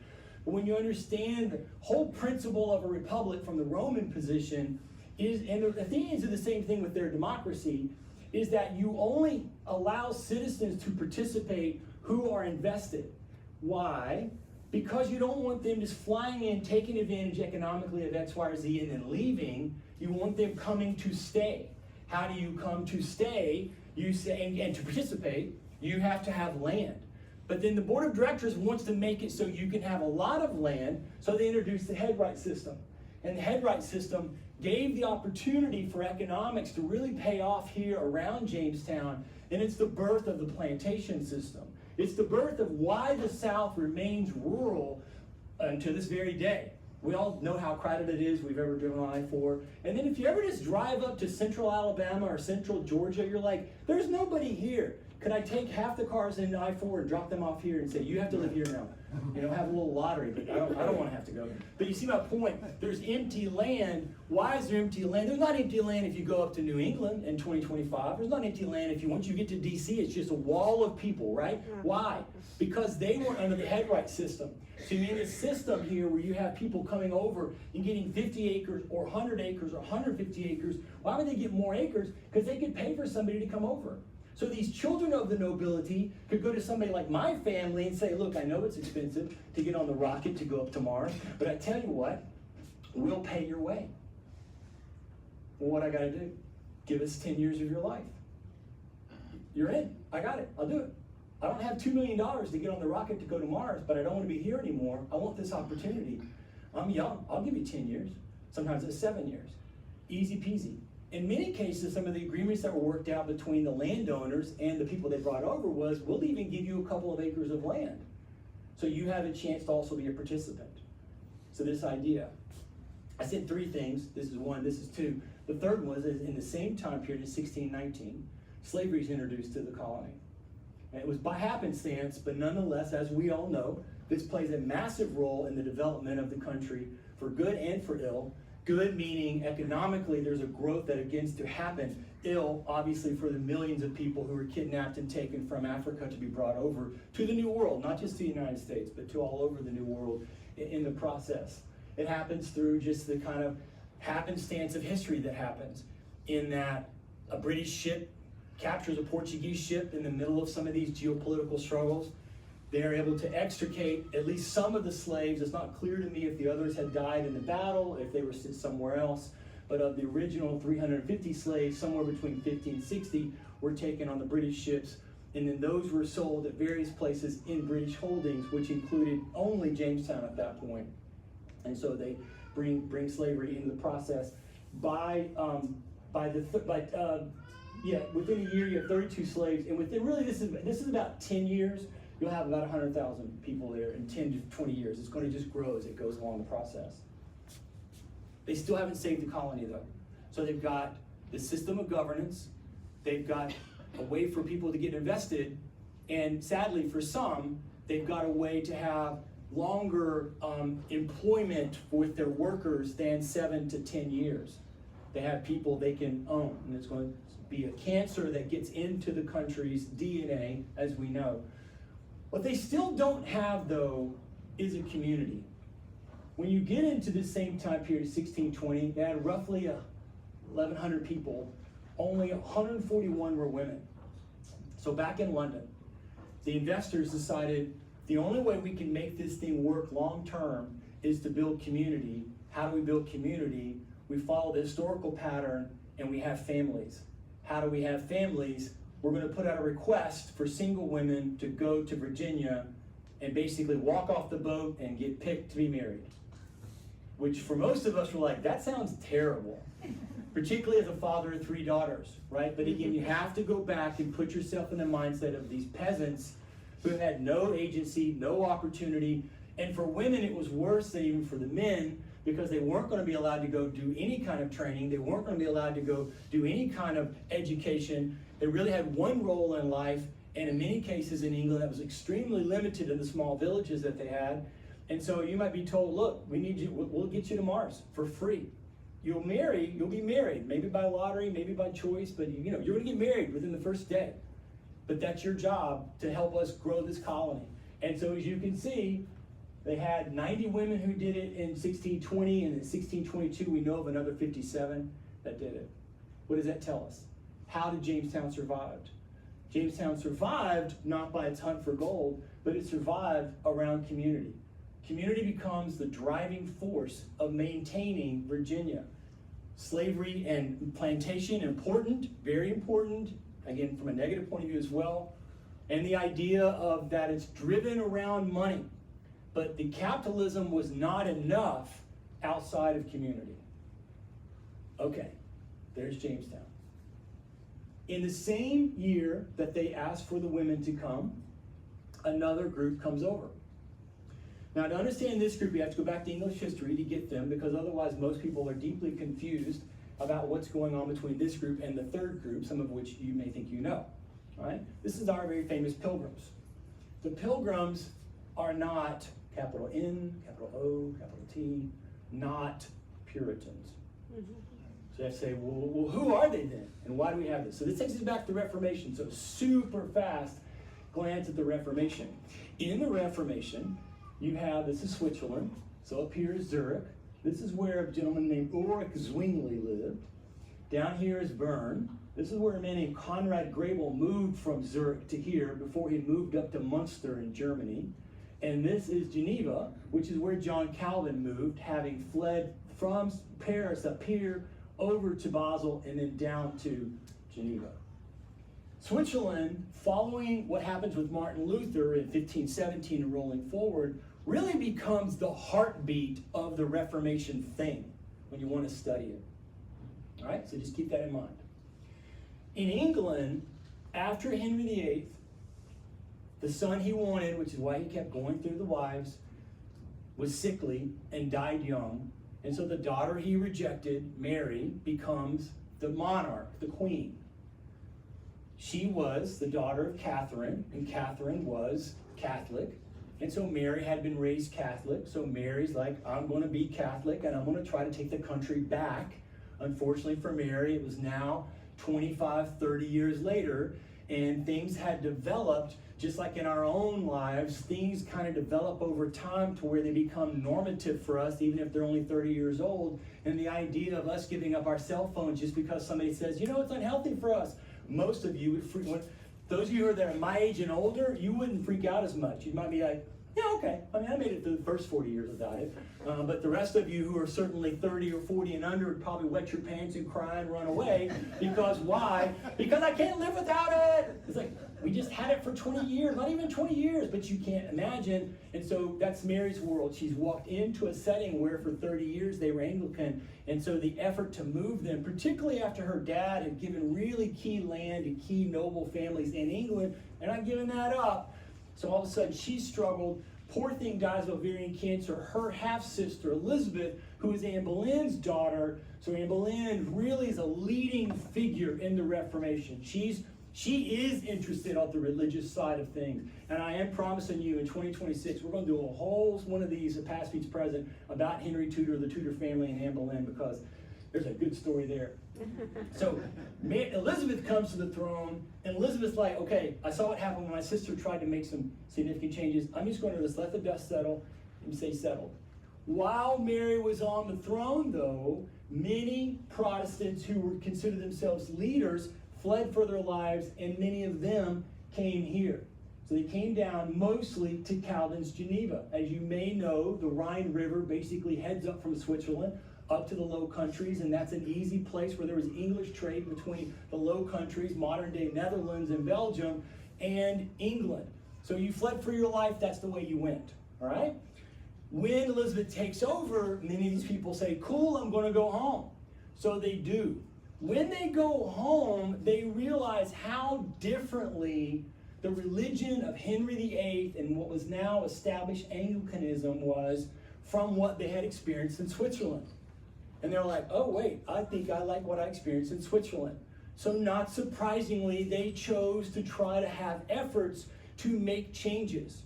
But when you understand the whole principle of a republic from the Roman position, and the Athenians do the same thing with their democracy, is that you only allow citizens to participate who are invested. Why? Because you don't want them just flying in, taking advantage economically of X, Y, or Z, and then leaving. You want them coming to stay. How do you come to stay? You say, and to participate, you have to have land. But then the board of directors wants to make it so you can have a lot of land, so they introduced the head right system. And the head right system gave the opportunity for economics to really pay off here around Jamestown, and it's the birth of the plantation system. It's the birth of why the South remains rural to this very day. We all know how crowded it is. We've ever driven on I-4. And then if you ever just drive up to central Alabama or central Georgia, you're like, there's nobody here. Could I take half the cars in I-4 and drop them off here and say, you have to live here now? You know, have a little lottery, but I don't want to have to go. But you see my point. There's empty land. Why is there empty land? There's not empty land if you go up to New England in 2025. There's not empty land if once you get to D.C., it's just a wall of people, right? Why? Because they weren't under the head right system. So you're in a system here where you have people coming over and getting 50 acres or 100 acres or 150 acres. Why would they get more acres? Because they could pay for somebody to come over. So these children of the nobility could go to somebody like my family and say, look, I know it's expensive to get on the rocket to go up to Mars, but I tell you what, we'll pay your way. Well, what I got to do? Give us 10 years of your life. You're in. I got it. I'll do it. I don't have $2 million to get on the rocket to go to Mars, but I don't want to be here anymore. I want this opportunity. I'm young. I'll give you 10 years. Sometimes it's 7 years. Easy peasy. In many cases, some of the agreements that were worked out between the landowners and the people they brought over was, we'll even give you a couple of acres of land. So you have a chance to also be a participant. So this idea. I said 3 things. This is 1, this is 2. The third one is in the same time period, in 1619, slavery is introduced to the colony. And it was by happenstance, but nonetheless, as we all know, this plays a massive role in the development of the country for good and for ill. Good meaning economically there's a growth that begins to happen. Ill, obviously, for the millions of people who were kidnapped and taken from Africa to be brought over to the New World, not just the United States, but to all over the New World in the process. It happens through just the kind of happenstance of history that happens, in that a British ship captures a Portuguese ship in the middle of some of these geopolitical struggles. They are able to extricate at least some of the slaves. It's not clear to me if the others had died in the battle, if they were sent somewhere else. But of the original 350 slaves, somewhere between 50 and 60 were taken on the British ships. And then those were sold at various places in British holdings, which included only Jamestown at that point. And so they bring slavery into the process. Within a year you have 32 slaves, and within really this is about 10 years. You'll have about 100,000 people there in 10 to 20 years. It's going to just grow as it goes along the process. They still haven't saved the colony though. So they've got the system of governance, they've got a way for people to get invested, and sadly for some, they've got a way to have longer employment with their workers than 7 to 10 years. They have people they can own, and it's going to be a cancer that gets into the country's DNA, as we know. What they still don't have, though, is a community. When you get into the same time period, 1620, they had roughly 1,100 people. Only 141 were women. So back in London, the investors decided the only way we can make this thing work long term is to build community. How do we build community? We follow the historical pattern and we have families. How do we have families? We're going to put out a request for single women to go to Virginia and basically walk off the boat and get picked to be married. Which for most of us were like, that sounds terrible. Particularly as a father of 3 daughters, right? But again, you have to go back and put yourself in the mindset of these peasants who had no agency, no opportunity. And for women, it was worse than even for the men, because they weren't going to be allowed to go do any kind of training. They weren't going to be allowed to go do any kind of education. They really had one role in life, and in many cases in England, that was extremely limited in the small villages that they had. And so you might be told, look, we need you, we'll get you to Mars for free. You'll be married, maybe by lottery, maybe by choice, but you're going to get married within the first day. But that's your job to help us grow this colony. And so as you can see, they had 90 women who did it in 1620, and in 1622 we know of another 57 that did it. What does that tell us? How did Jamestown survive? Jamestown survived not by its hunt for gold, but it survived around community. Community becomes the driving force of maintaining Virginia. Slavery and plantation, important, very important, again from a negative point of view as well. And the idea of that it's driven around money. But the capitalism was not enough outside of community. Okay, there's Jamestown. In the same year that they asked for the women to come, another group comes over. Now, to understand this group, you have to go back to English history to get them, because otherwise most people are deeply confused about what's going on between this group and the third group, some of which you may think you know. All right? This is our very famous Pilgrims. The Pilgrims are not capital N, capital O, capital T, not Puritans. So I say, well, who are they then? And why do we have this? So this takes us back to the Reformation. So super fast glance at the Reformation. In the Reformation, you have, this is Switzerland. So up here is Zurich. This is where a gentleman named Ulrich Zwingli lived. Down here is Bern. This is where a man named Conrad Grebel moved from Zurich to here before he moved up to Munster in Germany. And this is Geneva, which is where John Calvin moved, having fled from Paris up here over to Basel and then down to Geneva. Switzerland, following what happens with Martin Luther in 1517 and rolling forward, really becomes the heartbeat of the Reformation thing when you want to study it. All right, so just keep that in mind. In England, after Henry VIII, the son he wanted, which is why he kept going through the wives, was sickly and died young. And so the daughter he rejected, Mary, becomes the monarch, the queen. She was the daughter of Catherine, and Catherine was Catholic. And so Mary had been raised Catholic. So Mary's like, I'm going to be Catholic, and I'm going to try to take the country back. Unfortunately for Mary, it was now 25, 30 years later, and things had developed, just like in our own lives, things kind of develop over time to where they become normative for us, even if they're only 30 years old. And the idea of us giving up our cell phones just because somebody says, it's unhealthy for us. Most of you would freak, those of you who are there my age and older, you wouldn't freak out as much. You might be like, yeah, okay. I mean, I made it through the first 40 years without it. But the rest of you who are certainly 30 or 40 and under would probably wet your pants and cry and run away. Because why? Because I can't live without it. It's like, we just had it for 20 years, not even 20 years, but you can't imagine. And so that's Mary's world. She's walked into a setting where for 30 years they were Anglican. And so the effort to move them, particularly after her dad had given really key land to key noble families in England, and not giving that up. So all of a sudden she struggled. Poor thing dies of ovarian cancer. Her half-sister, Elizabeth, who is Anne Boleyn's daughter. So Anne Boleyn really is a leading figure in the Reformation. She is interested on the religious side of things. And I am promising you in 2026, we're going to do a whole one of these, past meets present, about Henry Tudor, the Tudor family, and Anne Boleyn, because there's a good story there. So Elizabeth comes to the throne, and Elizabeth's like, okay, I saw what happened when my sister tried to make some significant changes. I'm just going to just let the dust settle and say settled. While Mary was on the throne, though, many Protestants who would consider themselves leaders fled for their lives, and many of them came here. So they came down mostly to Calvin's Geneva. As you may know, the Rhine River basically heads up from Switzerland up to the Low Countries, and that's an easy place where there was English trade between the Low Countries, modern-day Netherlands and Belgium, and England. So you fled for your life, that's the way you went, all right? When Elizabeth takes over, many of these people say, cool, I'm going to go home. So they do. When they go home, they realize how differently the religion of Henry VIII and what was now established Anglicanism was from what they had experienced in Switzerland. And they're like, oh wait, I think I like what I experienced in Switzerland. So not surprisingly, they chose to try to have efforts to make changes.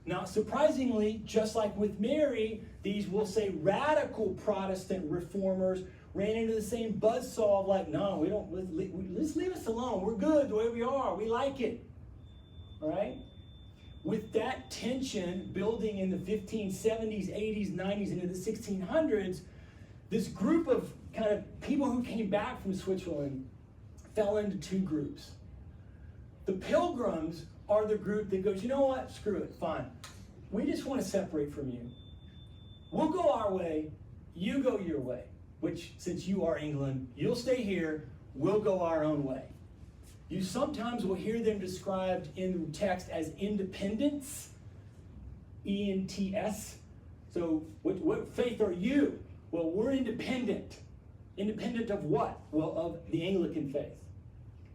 Not surprisingly, just like with Mary, these, we'll say, radical Protestant reformers ran into the same buzzsaw of like, no, we don't, let's leave us alone. We're good the way we are. We like it. All right? With that tension building in the 1570s, 80s, 90s, into the 1600s, this group of kind of people who came back from Switzerland fell into two groups. The Pilgrims are the group that goes, you know what, screw it, fine. We just want to separate from you. We'll go our way, you go your way. Which, since you are England, you'll stay here, we'll go our own way. You sometimes will hear them described in the text as independents, E-N-T-S. So what faith are you? Well, we're independent. Independent of what? Well, of the Anglican faith.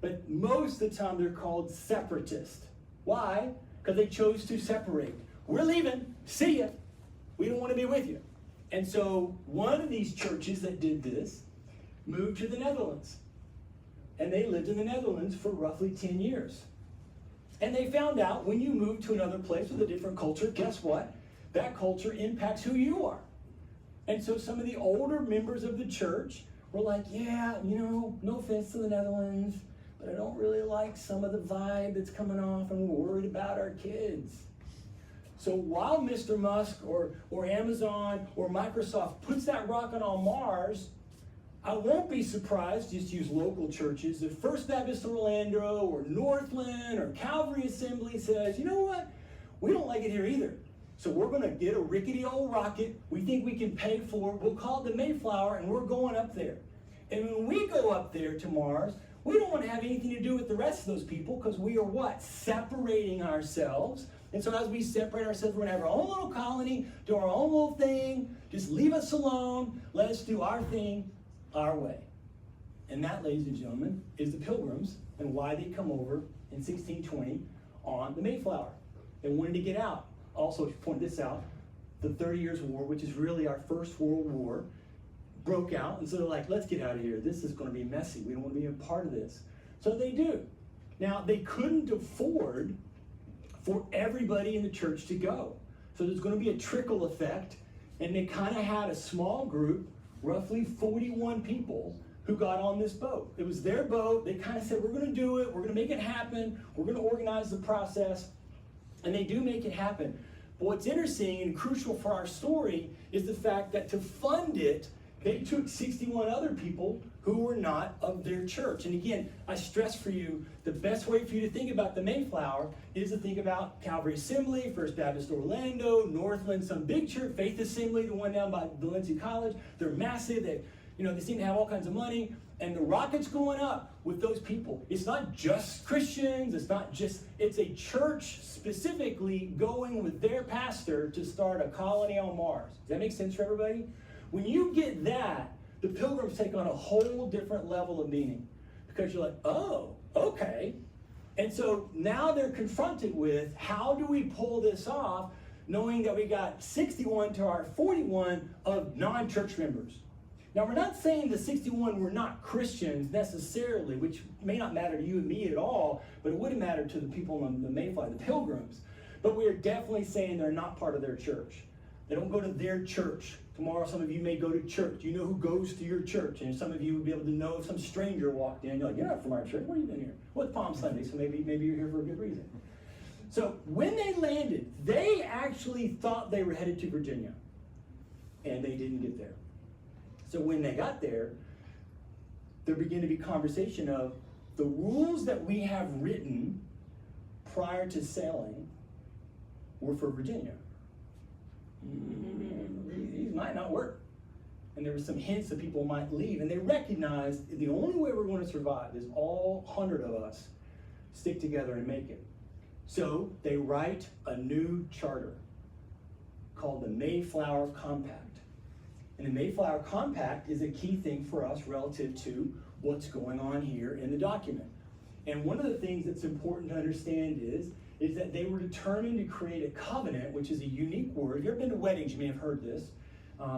But most of the time they're called separatist. Why? Because they chose to separate. We're leaving, see ya. We don't want to be with you. And so one of these churches that did this moved to the Netherlands. And they lived in the Netherlands for roughly 10 years. And they found out when you move to another place with a different culture, guess what? That culture impacts who you are. And so some of the older members of the church were like, yeah, you know, no offense to the Netherlands, but I don't really like some of the vibe that's coming off, and we're worried about our kids. So while Mr. Musk or Amazon or Microsoft puts that rocket on Mars, I won't be surprised, just use local churches, if First Baptist Orlando or Northland or Calvary Assembly says, you know what, we don't like it here either. So we're going to get a rickety old rocket we think we can pay for. We'll call it the Mayflower, and we're going up there. And when we go up there to Mars, we don't want to have anything to do with the rest of those people because we are what? Separating ourselves. And so as we separate ourselves, we're going to have our own little colony, do our own little thing. Just leave us alone. Let us do our thing our way. And that, ladies and gentlemen, is the Pilgrims and why they come over in 1620 on the Mayflower. They wanted to get out. Also, to point this out, the 30 Years' War, which is really our first world war, broke out. And so they're like, let's get out of here. This is going to be messy. We don't want to be a part of this. So they do. Now, they couldn't afford for everybody in the church to go. So there's going to be a trickle effect. And they kind of had a small group, roughly 41 people, who got on this boat. It was their boat. They kind of said, we're going to do it. We're going to make it happen. We're going to organize the process. And they do make it happen. But what's interesting and crucial for our story is the fact that to fund it, they took 61 other people who were not of their church. And again, I stress for you, the best way for you to think about the Mayflower is to think about Calvary Assembly, First Baptist Orlando, Northland, some big church, Faith Assembly, the one down by Valencia College. They're massive. They seem to have all kinds of money. And the rocket's going up with those people. It's not just Christians. It's a church specifically going with their pastor to start a colony on Mars. Does that make sense for everybody? When you get that, the Pilgrims take on a whole different level of meaning. Because you're like, oh, okay. And so now they're confronted with, how do we pull this off, knowing that we got 61 to our 41 of non-church members? Now, we're not saying the 61 were not Christians necessarily, which may not matter to you and me at all, but it would matter to the people on the Mayflower, the Pilgrims. But we are definitely saying they're not part of their church. They don't go to their church. Tomorrow, some of you may go to church. You know who goes to your church. And some of you would be able to know if some stranger walked in. You're like, you're not from our church. Where have you been here? Well, it's Palm Sunday, so maybe you're here for a good reason. So when they landed, they actually thought they were headed to Virginia. And they didn't get there. So when they got there began to be conversation of the rules that we have written prior to sailing were for Virginia. These might not work. And there were some hints that people might leave. And they recognized the only way we're going to survive is all 100 of us stick together and make it. So they write a new charter called the Mayflower Compact. And the Mayflower Compact is a key thing for us relative to what's going on here in the document. And one of the things that's important to understand is that they were determined to create a covenant, which is a unique word. If you've ever been to weddings, you may have heard this.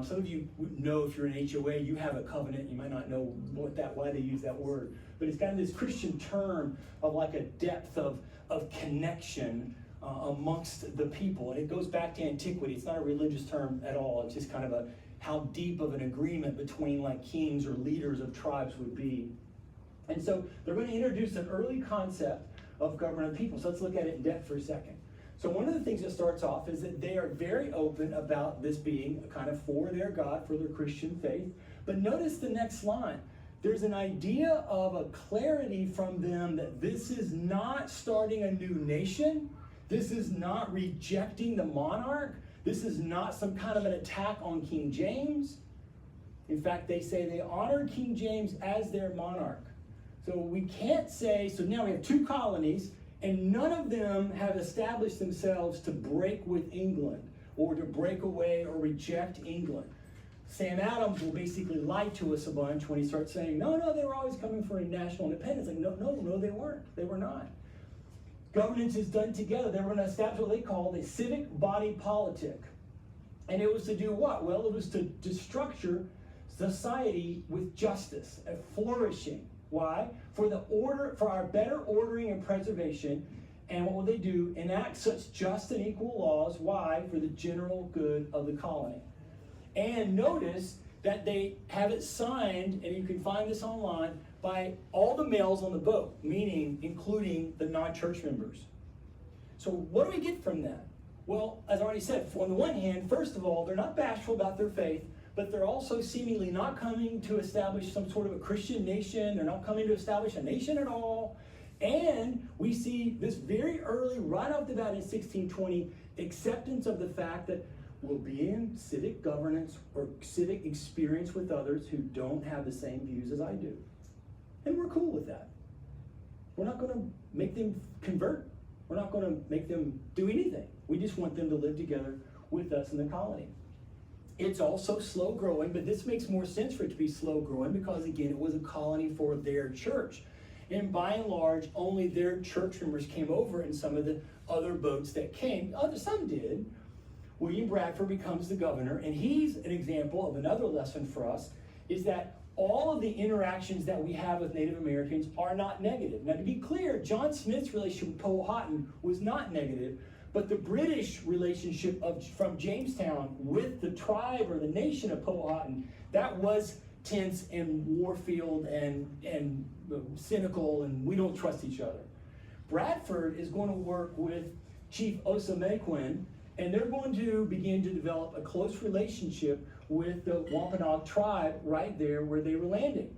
Some of you know if you're in HOA, you have a covenant. You might not know why they use that word. But it's kind of this Christian term of like a depth of connection amongst the people. And it goes back to antiquity. It's not a religious term at all. It's just kind of how deep of an agreement between like kings or leaders of tribes would be. And so they're going to introduce an early concept of government of people. So let's look at it in depth for a second. So one of the things that starts off is that they are very open about this being kind of for their God, for their Christian faith. But notice the next line. There's an idea of a clarity from them that this is not starting a new nation. This is not rejecting the monarch. This is not some kind of an attack on King James. In fact, they say they honor King James as their monarch. So we can't say, so now we have two colonies, and none of them have established themselves to break with England or to break away or reject England. Sam Adams will basically lie to us a bunch when he starts saying, no, they were always coming for a national independence. Like, no, they weren't. They were not. Governance is done together. They were going to establish what they called a civic body politic. And it was to do what? Well, it was to structure society with justice and flourishing. Why? For our better ordering and preservation. And what will they do? Enact such just and equal laws. Why? For the general good of the colony. And notice that they have it signed, and you can find this online, by all the males on the boat, meaning including the non-church members. So what do we get from that? Well, as I already said, on the one hand, first of all, they're not bashful about their faith, but they're also seemingly not coming to establish some sort of a Christian nation. They're not coming to establish a nation at all. And we see this very early, right off the bat in 1620, acceptance of the fact that we'll be in civic governance or civic experience with others who don't have the same views as I do. And we're cool with that. We're not going to make them convert. We're not going to make them do anything. We just want them to live together with us in the colony. It's also slow growing, but this makes more sense for it to be slow growing because, again, it was a colony for their church. And by and large, only their church members came over in some of the other boats that came. Some did. William Bradford becomes the governor, and he's an example of another lesson for us, is that all of the interactions that we have with Native Americans are not negative. Now, to be clear, John Smith's relationship with Powhatan was not negative, but the British relationship from Jamestown with the tribe or the nation of Powhatan, that was tense and war-filled and cynical, and we don't trust each other. Bradford is going to work with Chief Osamequin, and they're going to begin to develop a close relationship with the Wampanoag tribe right there where they were landing.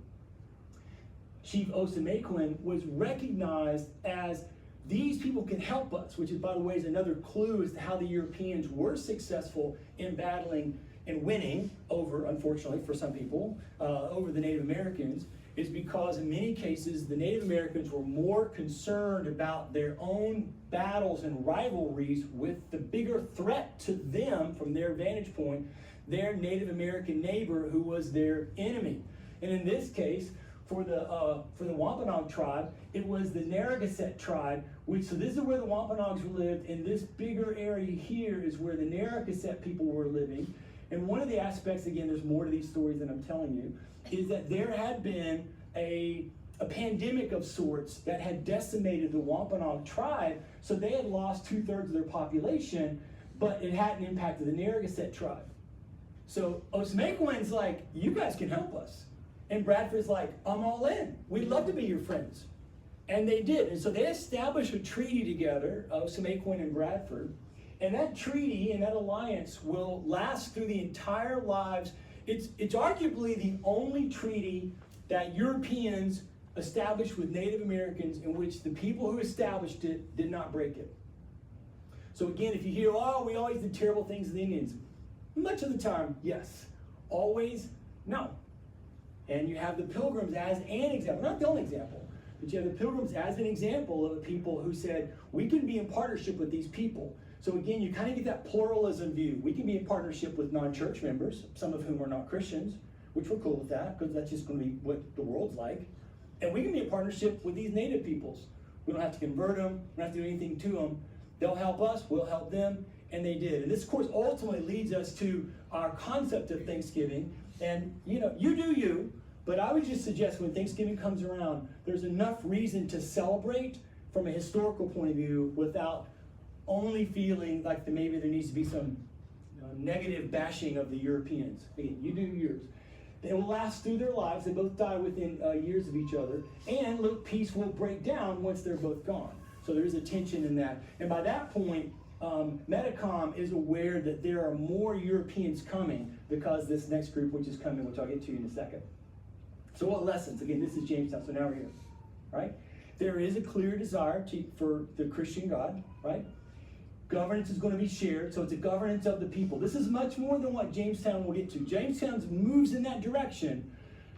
Chief Osamequin was recognized as these people can help us, which is, by the way, is another clue as to how the Europeans were successful in battling and winning over, unfortunately for some people, over the Native Americans, is because in many cases the Native Americans were more concerned about their own battles and rivalries with the bigger threat to them from their vantage point, their Native American neighbor who was their enemy. And in this case, for the Wampanoag tribe, it was the Narragansett tribe, so this is where the Wampanoags lived, and this bigger area here is where the Narragansett people were living. And one of the aspects, again, there's more to these stories than I'm telling you, is that there had been a pandemic of sorts that had decimated the Wampanoag tribe, so they had lost 2/3 of their population, but it hadn't impacted the Narragansett tribe. So Osamequin's like, you guys can help us. And Bradford's like, I'm all in. We'd love to be your friends. And they did. And so they established a treaty together, Osamequin and Bradford. And that treaty and that alliance will last through the entire lives. It's arguably the only treaty that Europeans established with Native Americans in which the people who established it did not break it. So again, if you hear, oh, we always did terrible things to the Indians, much of the time, yes. Always, no. And you have the Pilgrims as an example, not the only example, but you have the Pilgrims as an example of the people who said, we can be in partnership with these people. So again, you kind of get that pluralism view. We can be in partnership with non-church members, some of whom are not Christians, which we're cool with that, because that's just going to be what the world's like. And we can be a partnership with these native peoples. We don't have to convert them, we don't have to do anything to them. They'll help us, we'll help them, and they did. And this, of course, ultimately leads us to our concept of Thanksgiving. And, you know, you do you, but I would just suggest when Thanksgiving comes around, there's enough reason to celebrate from a historical point of view without only feeling like maybe there needs to be some negative bashing of the Europeans. Again, you do yours. They will last through their lives. They both die within years of each other. And peace will break down once they're both gone. So there is a tension in that. And by that point, Metacom is aware that there are more Europeans coming because this next group, which is coming, which I'll get to in a second. So what lessons? Again, this is Jamestown, so now we're here, right? There is a clear desire for the Christian God, right? Governance is going to be shared, so it's a governance of the people. This is much more than what Jamestown will get to. Jamestown moves in that direction,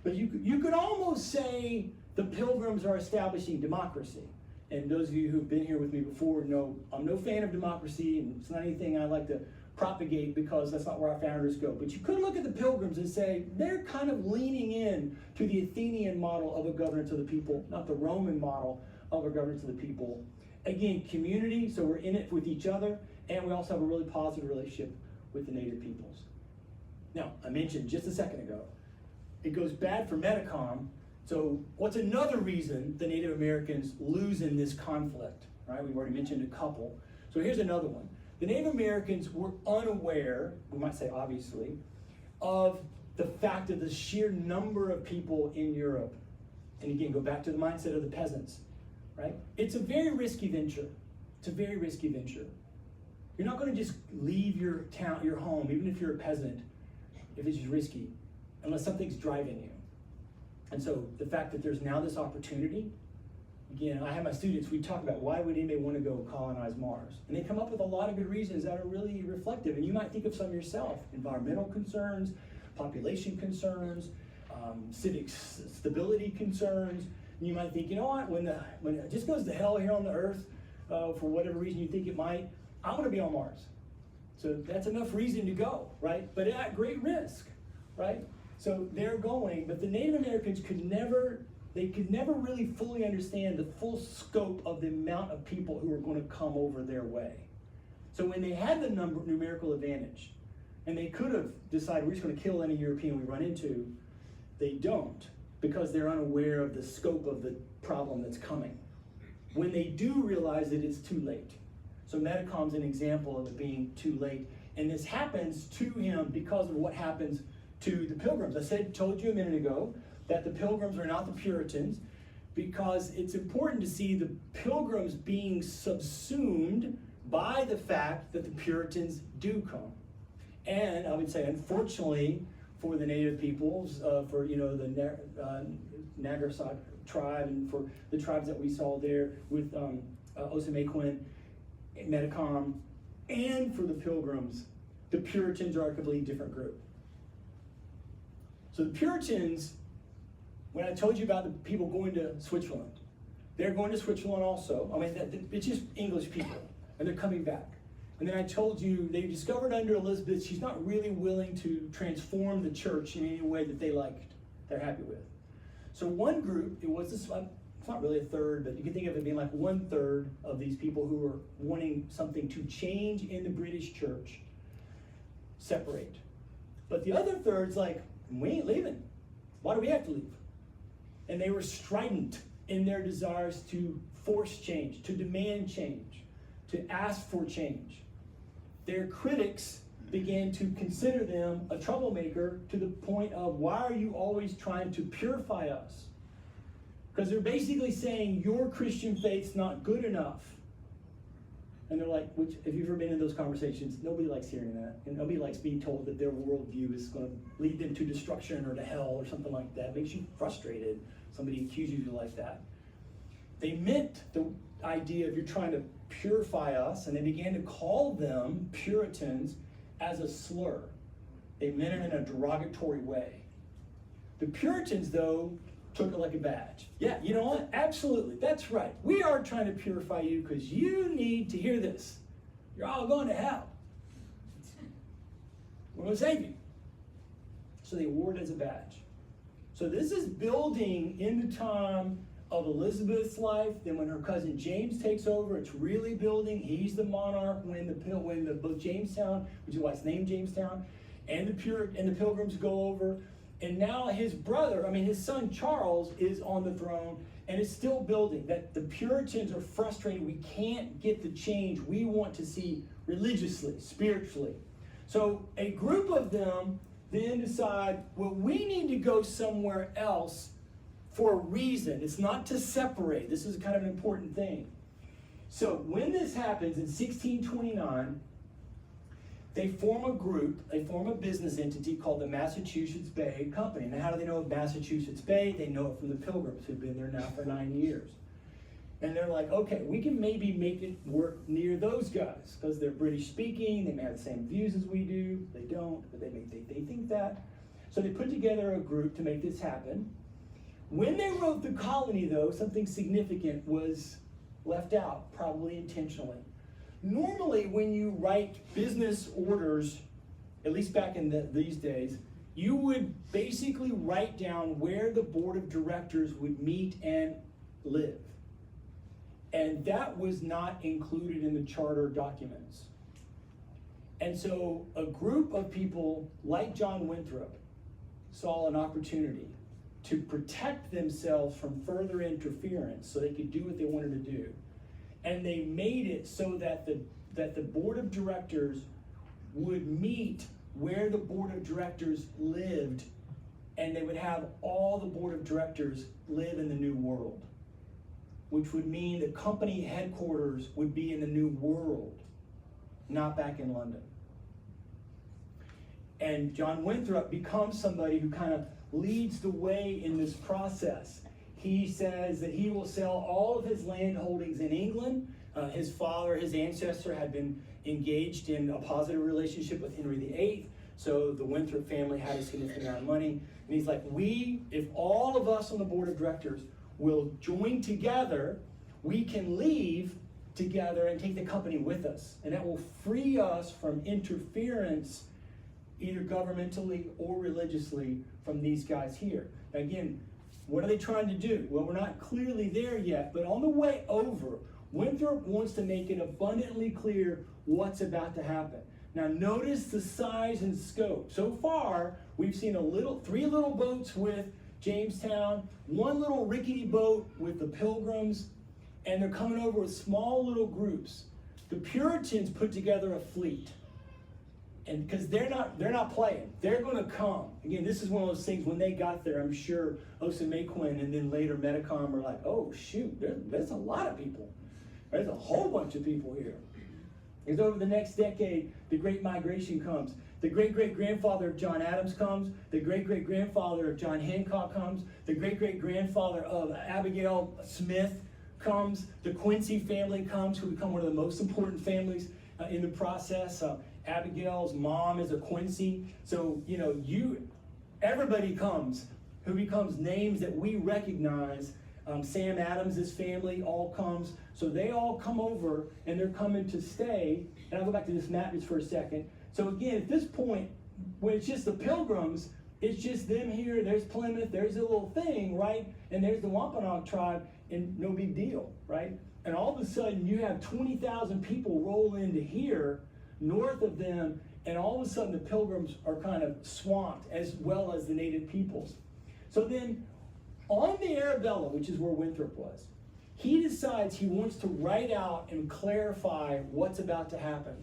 but you could almost say the Pilgrims are establishing democracy. And those of you who've been here with me before know I'm no fan of democracy, and it's not anything I like to propagate because that's not where our founders go. But you could look at the Pilgrims and say they're kind of leaning in to the Athenian model of a governance of the people, not the Roman model of a governance of the people. Again, community, so we're in it with each other, and we also have a really positive relationship with the native peoples. Now, I mentioned just a second ago, it goes bad for Metacom. So what's another reason the Native Americans lose in this conflict, right? We've already mentioned a couple. So here's another one. The Native Americans were unaware, we might say obviously, of the fact of the sheer number of people in Europe. And again, go back to the mindset of the peasants, right? It's a very risky venture. It's a very risky venture. You're not going to just leave your town, your home, even if you're a peasant, if it's just risky, unless something's driving you. And so the fact that there's now this opportunity, again, I have my students, we talk about why would anybody want to go colonize Mars? And they come up with a lot of good reasons that are really reflective. And you might think of some yourself: environmental concerns, population concerns, civic stability concerns. And you might think, you know what, when it just goes to hell here on the earth, for whatever reason you think it might, I want to be on Mars. So that's enough reason to go, right? But at great risk, right? So they're going, but the Native Americans could never really fully understand the full scope of the amount of people who were going to come over their way. So when they had the numerical advantage, and they could have decided we're just going to kill any European we run into, they don't, because they're unaware of the scope of the problem that's coming. When they do realize it, it's too late. So Metacom's an example of it being too late, and this happens to him because of what happens to the Pilgrims. I told you a minute ago that the Pilgrims are not the Puritans, because it's important to see the Pilgrims being subsumed by the fact that the Puritans do come. And I would say, unfortunately, for the native peoples, for the Nagarsak tribe, and for the tribes that we saw there with Osamequin, Metacom, and for the Pilgrims, the Puritans are a completely different group. So the Puritans, when I told you about the people going to Switzerland, they're going to Switzerland also. I mean, it's just English people, and they're coming back. And then I told you they discovered under Elizabeth, she's not really willing to transform the church in any way that they're happy with. So one group, it's not really a third, but you can think of it being like 1/3 of these people who are wanting something to change in the British church separate. But the other third's like, we ain't leaving. Why do we have to leave? And they were strident in their desires to force change, to demand change, to ask for change. Their critics began to consider them a troublemaker to the point of, why are you always trying to purify us? Because they're basically saying your Christian faith's not good enough. And they're like, which, if you've ever been in those conversations, nobody likes hearing that. And nobody likes being told that their worldview is going to lead them to destruction or to hell or something like that. It makes you frustrated. Somebody accuses you like that. They meant the idea of you're trying to purify us, and they began to call them Puritans as a slur. They meant it in a derogatory way. The Puritans, though, took it like a badge. Yeah, you know what? Absolutely, that's right. We are trying to purify you because you need to hear this. You're all going to hell. We're going to save you. So they wore it as a badge. So this is building in the time of Elizabeth's life. Then when her cousin James takes over, it's really building. He's the monarch when both Jamestown, which is why it's named Jamestown, and the Pilgrims go over. And now his son Charles is on the throne, and it's still building. That the Puritans are frustrated. We can't get the change we want to see religiously, spiritually. So a group of them then decide, well, we need to go somewhere else for a reason. It's not to separate. This is kind of an important thing. So when this happens in 1629, they form a group, they form a business entity called the Massachusetts Bay Company. Now, how do they know of Massachusetts Bay? They know it from the Pilgrims, who've been there now for 9 years. And they're like, okay, we can maybe make it work near those guys, because they're British speaking, they may have the same views as we do. They don't, but they think that. So they put together a group to make this happen. When they wrote the colony, though, something significant was left out, probably intentionally. Normally, when you write business orders, at least back in these days, you would basically write down where the board of directors would meet and live. And that was not included in the charter documents. And so a group of people like John Winthrop saw an opportunity to protect themselves from further interference so they could do what they wanted to do. And they made it so that the board of directors would meet where the board of directors lived, and they would have all the board of directors live in the New World, which would mean the company headquarters would be in the New World, not back in London. And John Winthrop becomes somebody who kind of leads the way in this process. He says that he will sell all of his land holdings in England. His father, his ancestor, had been engaged in a positive relationship with Henry VIII, so the Winthrop family had a significant amount of money. And he's like, if all of us on the board of directors will join together, we can leave together and take the company with us. And that will free us from interference, either governmentally or religiously, from these guys here. Now again, what are they trying to do? Well, we're not clearly there yet, but on the way over, Winthrop wants to make it abundantly clear what's about to happen. Now notice the size and scope. So far, we've seen three little boats with Jamestown, one little rickety boat with the Pilgrims, and they're coming over with small little groups. The Puritans put together a fleet. And because they're not playing, they're going to come. Again, this is one of those things. When they got there, I'm sure Osamequin and then later Metacom were like, "Oh shoot, there's a lot of people. There's a whole bunch of people here." Because over the next decade, the Great Migration comes. The great-great-grandfather of John Adams comes. The great-great-grandfather of John Hancock comes. The great-great-grandfather of Abigail Smith comes. The Quincy family comes, who become one of the most important families in the process. Abigail's mom is a Quincy. So, everybody comes who becomes names that we recognize. Sam Adams' family all comes. So they all come over, and they're coming to stay. And I'll go back to this map just for a second. So again, at this point, when it's just the Pilgrims, it's just them here. There's Plymouth. There's a little thing, right? And there's the Wampanoag tribe, and no big deal, right? And all of a sudden, you have 20,000 people roll into here, north of them, and all of a sudden the Pilgrims are kind of swamped, as well as the native peoples. So then, on the Arabella, which is where Winthrop was, he decides he wants to write out and clarify what's about to happen.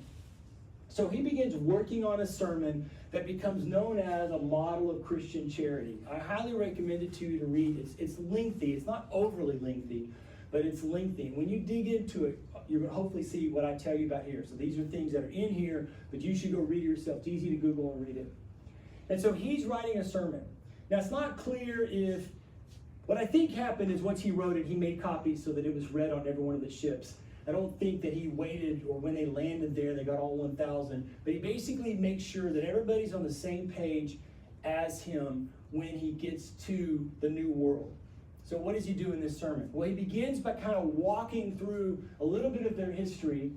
So he begins working on a sermon that becomes known as a model of Christian charity. I highly recommend it to you to read. It's lengthy. It's not overly lengthy, but it's lengthy. When you dig into it, you're going to hopefully see what I tell you about here. So these are things that are in here, but you should go read it yourself. It's easy to Google and read it. And so he's writing a sermon. Now, it's not clear if, what I think happened is once he wrote it, he made copies so that it was read on every one of the ships. I don't think that he waited, or when they landed there, they got all 1,000. But he basically makes sure that everybody's on the same page as him when he gets to the New World. So what does he do in this sermon? Well, he begins by kind of walking through a little bit of their history,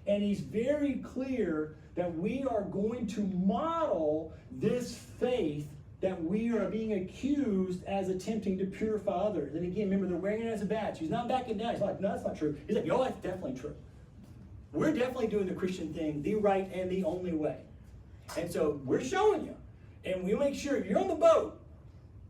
and he's very clear that we are going to model this faith that we are being accused as attempting to purify others. And again, remember, they're wearing it as a badge. He's not backing down. He's like, no, that's not true. He's like, no, that's definitely true. We're definitely doing the Christian thing the right and the only way. And so we're showing you. And we make sure if you're on the boat,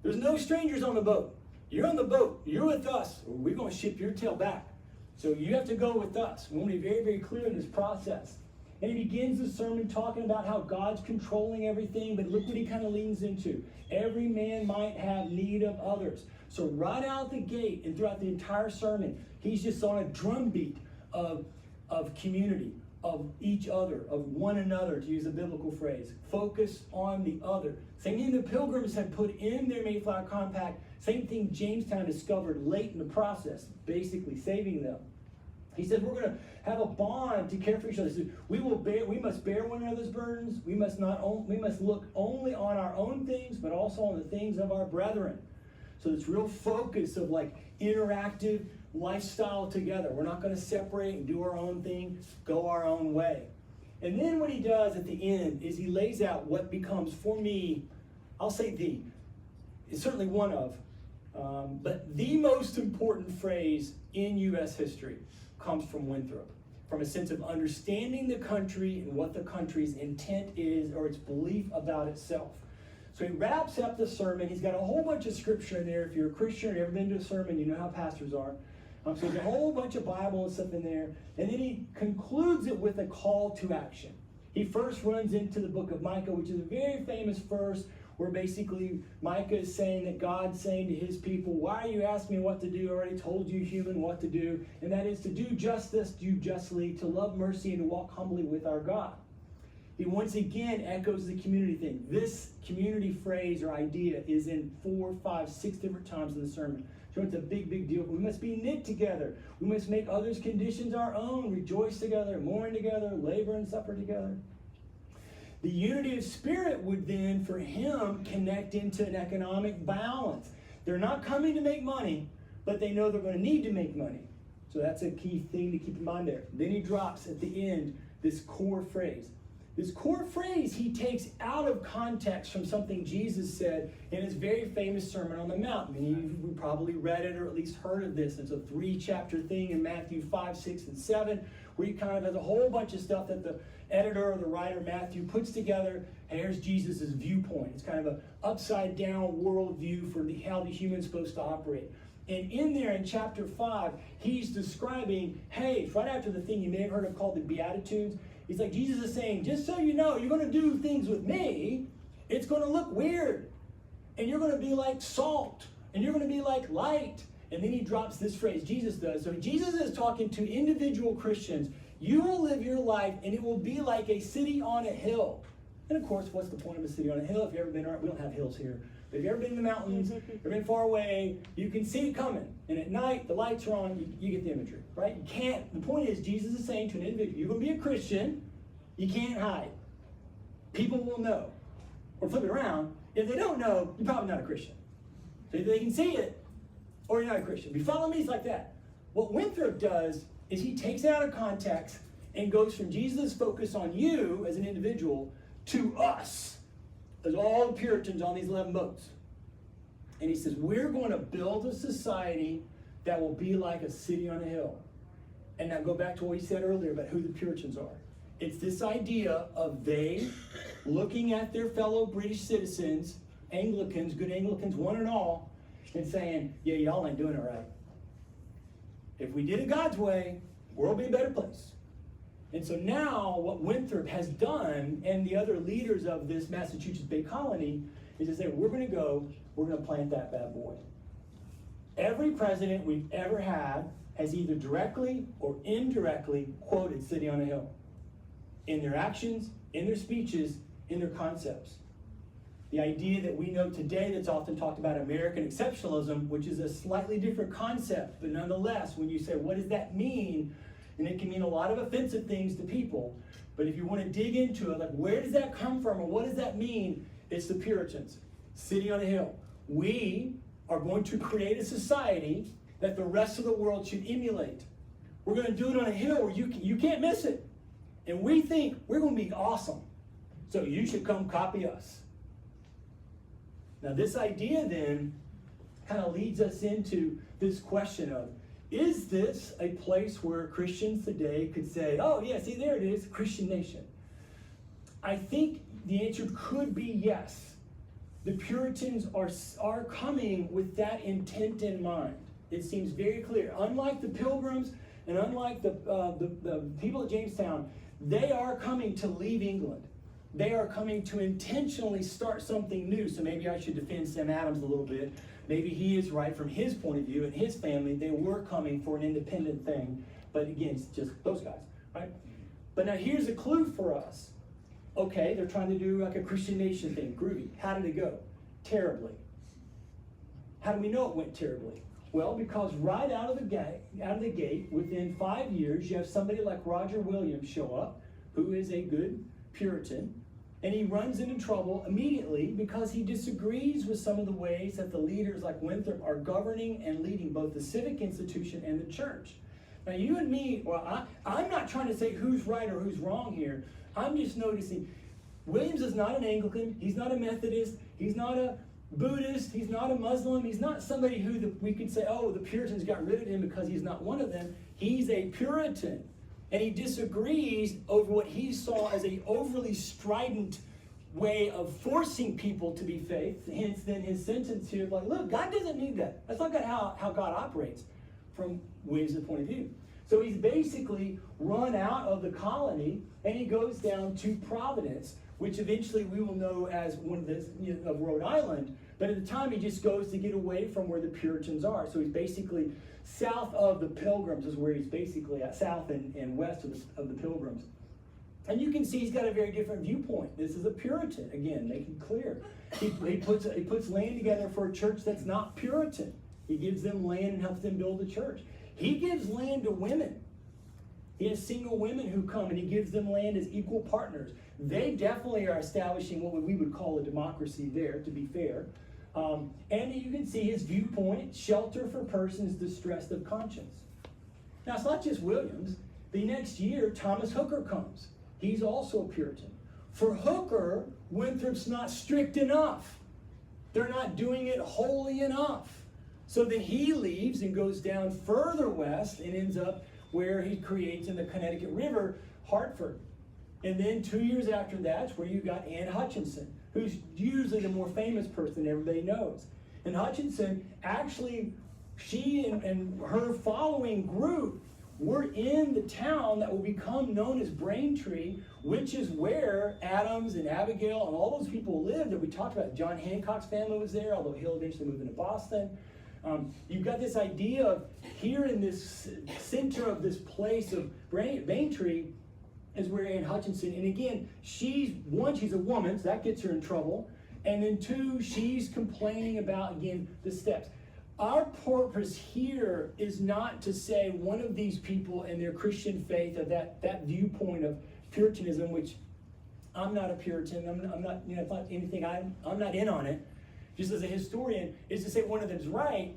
there's no strangers on the boat. You're on the boat. You're with us. We're going to ship your tail back. So you have to go with us. We want to be very, very clear in this process. And he begins the sermon talking about how God's controlling everything, but look what he kind of leans into. Every man might have need of others. So right out the gate and throughout the entire sermon, he's just on a drumbeat of community, of each other, of one another, to use a biblical phrase. Focus on the other. Same thing the Pilgrims had put in their Mayflower Compact. Same thing Jamestown discovered late in the process, basically saving them. He said, we're going to have a bond to care for each other. He said, we must bear one another's burdens. We must look only on our own things, but also on the things of our brethren. So this real focus of like interactive lifestyle together. We're not going to separate and do our own thing, go our own way. And then what he does at the end is he lays out what becomes, for me, I'll say it's certainly one of, but the most important phrase in U.S. history comes from Winthrop, from a sense of understanding the country and what the country's intent is or its belief about itself. So he wraps up the sermon. He's got a whole bunch of scripture in there. If you're a Christian or you've ever been to a sermon, you know how pastors are. So there's a whole bunch of Bible and stuff in there. And then he concludes it with a call to action. He first runs into the book of Micah, which is a very famous verse where basically Micah is saying that God's saying to his people, why are you asking me what to do? I already told you, human, what to do. And that is to do justice, do justly, to love mercy, and to walk humbly with our God. He once again echoes the community thing. This community phrase or idea is in 4, 5, 6 different times in the sermon. So it's a big, big deal. We must be knit together. We must make others' conditions our own, rejoice together, mourn together, labor and suffer together. The unity of spirit would then, for him, connect into an economic balance. They're not coming to make money, but they know they're going to need to make money. So that's a key thing to keep in mind there. Then he drops at the end this core phrase. This core phrase he takes out of context from something Jesus said in his very famous Sermon on the Mount. Many of you probably read it or at least heard of this. It's a 3-chapter thing in Matthew 5, 6, and 7, where he kind of has a whole bunch of stuff that the editor or the writer, Matthew, puts together. And here's Jesus' viewpoint. It's kind of an upside-down worldview for how the human's supposed to operate. And in there, in chapter 5, he's describing, hey, right after the thing you may have heard of called the Beatitudes, he's like, Jesus is saying, just so you know, you're going to do things with me, it's going to look weird. And you're going to be like salt. And you're going to be like light. And then he drops this phrase, Jesus does. So Jesus is talking to individual Christians. You will live your life, and it will be like a city on a hill. And of course, what's the point of a city on a hill? If you've ever been, we don't have hills here. But if you've ever been in the mountains, you've been far away, you can see it coming. And at night, the lights are on, you get the imagery, right? You can't, the point is, Jesus is saying to an individual, you're going to be a Christian, you can't hide. People will know. Or flip it around, if they don't know, you're probably not a Christian. So either they can see it, or you're not a Christian. If you follow me, it's like that. What Winthrop does is he takes it out of context and goes from Jesus' focus on you as an individual to us, as all the Puritans on these 11 boats. And he says, we're going to build a society that will be like a city on a hill. And now go back to what he said earlier about who the Puritans are. It's this idea of they looking at their fellow British citizens, Anglicans, good Anglicans, one and all, and saying, yeah, y'all ain't doing it right. If we did it God's way, the world would be a better place. And so now what Winthrop has done, and the other leaders of this Massachusetts Bay Colony, is to say, we're going to plant that bad boy. Every president we've ever had has either directly or indirectly quoted City on a Hill in their actions, in their speeches, in their concepts. The idea that we know today that's often talked about, American exceptionalism, which is a slightly different concept, but nonetheless, when you say, what does that mean? And it can mean a lot of offensive things to people. But if you want to dig into it, like, where does that come from, or what does that mean? It's the Puritans, City on a Hill. We are going to create a society that the rest of the world should emulate. We're going to do it on a hill where you can't miss it. And we think we're going to be awesome. So you should come copy us. Now this idea then kind of leads us into this question of, is this a place where Christians today could say, oh yeah, see there it is, Christian nation? I think the answer could be yes. The Puritans are coming with that intent in mind. It seems very clear. Unlike the Pilgrims and unlike the people at Jamestown, they are coming to leave England. They are coming to intentionally start something new. So maybe I should defend Sam Adams a little bit. Maybe he is right from his point of view and his family. They were coming for an independent thing. But again, it's just those guys, right? But now here's a clue for us. Okay, they're trying to do like a Christian nation thing. Groovy. How did it go? Terribly. How do we know it went terribly? Well, because right out of the gate, within 5 years, you have somebody like Roger Williams show up, who is a good Puritan, and he runs into trouble immediately because he disagrees with some of the ways that the leaders like Winthrop are governing and leading both the civic institution and the church. Now you and me, well, I'm not trying to say who's right or who's wrong here. I'm just noticing Williams is not an Anglican, he's not a Methodist, he's not a Buddhist, he's not a Muslim, he's not somebody who we could say, oh, the Puritans got rid of him because he's not one of them. He's a Puritan. And he disagrees over what he saw as an overly strident way of forcing people to be faith. Hence then his sentence here, like, look, God doesn't need that. That's not how God operates from Williams' point of view. So he's basically run out of the colony and he goes down to Providence, which eventually we will know as one of the, of Rhode Island. But at the time he just goes to get away from where the Puritans are. So he's basically south of the Pilgrims is where he's basically at, south and west of the Pilgrims. And you can see he's got a very different viewpoint. This is a Puritan, again, making clear. He puts land together for a church that's not Puritan. He gives them land and helps them build a church. He gives land to women. He has single women who come and he gives them land as equal partners. They definitely are establishing what we would call a democracy there, to be fair. And you can see his viewpoint, shelter for persons distressed of conscience. Now, it's not just Williams. The next year, Thomas Hooker comes. He's also a Puritan. For Hooker, Winthrop's not strict enough. They're not doing it wholly enough. So then he leaves and goes down further west and ends up where he creates in the Connecticut River, Hartford. And then 2 years after that's where you got Anne Hutchinson, who's usually the more famous person everybody knows. And Hutchinson, actually, she and her following group were in the town that will become known as Braintree, which is where Adams and Abigail and all those people lived that we talked about. John Hancock's family was there, although he'll eventually move into Boston. You've got this idea of here in this center of this place of Braintree is where Anne Hutchinson, and again, she's a woman, so that gets her in trouble. And then two, she's complaining about, again, the steps. Our purpose here is not to say one of these people and their Christian faith or that viewpoint of Puritanism, which I'm not a Puritan, I'm not, it's not anything, I'm not in on it. Just as a historian, is to say one of them's right.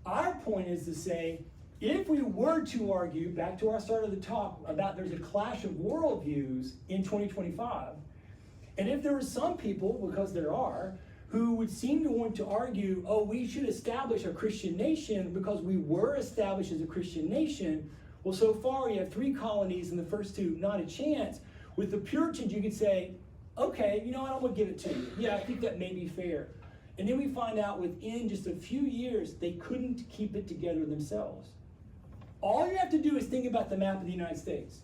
Our point is to say, if we were to argue, back to our start of the talk, about there's a clash of worldviews in 2025, and if there were some people, because there are, who would seem to want to argue, oh, we should establish a Christian nation because we were established as a Christian nation, well, so far you have 3 colonies and the first 2, not a chance. With the Puritans, you could say, okay, you know what, I'm going to give it to you. Yeah, I think that may be fair. And then we find out within just a few years, they couldn't keep it together themselves. All you have to do is think about the map of the United States.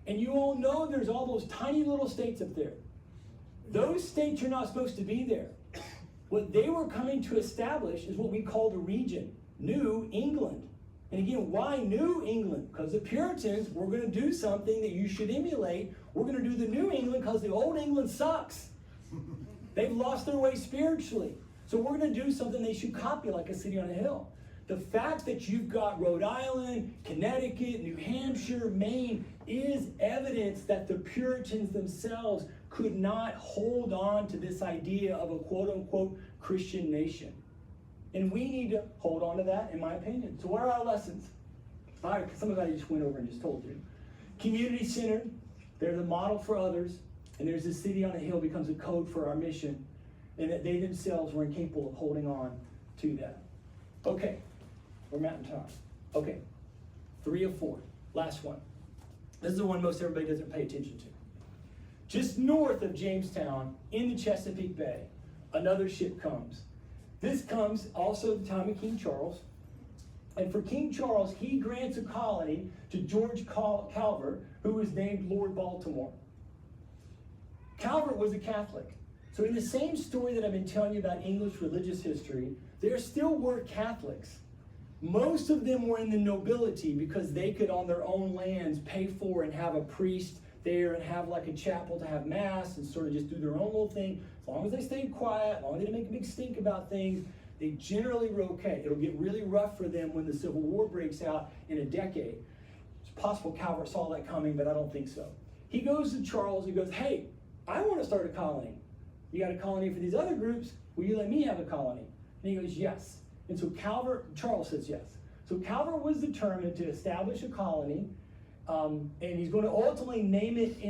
And you all know there's all those tiny little states up there. Those states are not supposed to be there. What they were coming to establish is what we call the region, New England. And again, why New England? Because the Puritans were going to do something that you should emulate. We're going to do the New England because the old England sucks. They've lost their way spiritually. So we're going to do something they should copy, like a city on a hill. The fact that you've got Rhode Island, Connecticut, New Hampshire, Maine is evidence that the Puritans themselves could not hold on to this idea of a quote-unquote Christian nation. And we need to hold on to that, in my opinion. So what are our lessons? All right, some of that I just went over and just told you. Community-centered, they're the model for others, and there's this city on a hill becomes a code for our mission. and that they themselves were incapable of holding on to that. Okay, we're at in time. Okay, 3 of 4, last one. This is the one most everybody doesn't pay attention to. Just north of Jamestown, in the Chesapeake Bay, another ship comes. This comes also at the time of King Charles. And for King Charles, he grants a colony to George Calvert, who was named Lord Baltimore. Calvert was a Catholic. So in the same story that I've been telling you about English religious history, there still were Catholics. Most of them were in the nobility because they could, on their own lands, pay for and have a priest there and have like a chapel to have mass and sort of just do their own little thing. As long as they stayed quiet, as long as they didn't make a big stink about things, they generally were okay. It'll get really rough for them when the Civil War breaks out in a decade. It's possible Calvert saw that coming, but I don't think so. He goes to Charles and goes, hey, I want to start a colony. You got a colony for these other groups, will you let me have a colony? And he goes, yes. And so Charles says yes. So Calvert was determined to establish a colony, and he's going to ultimately name it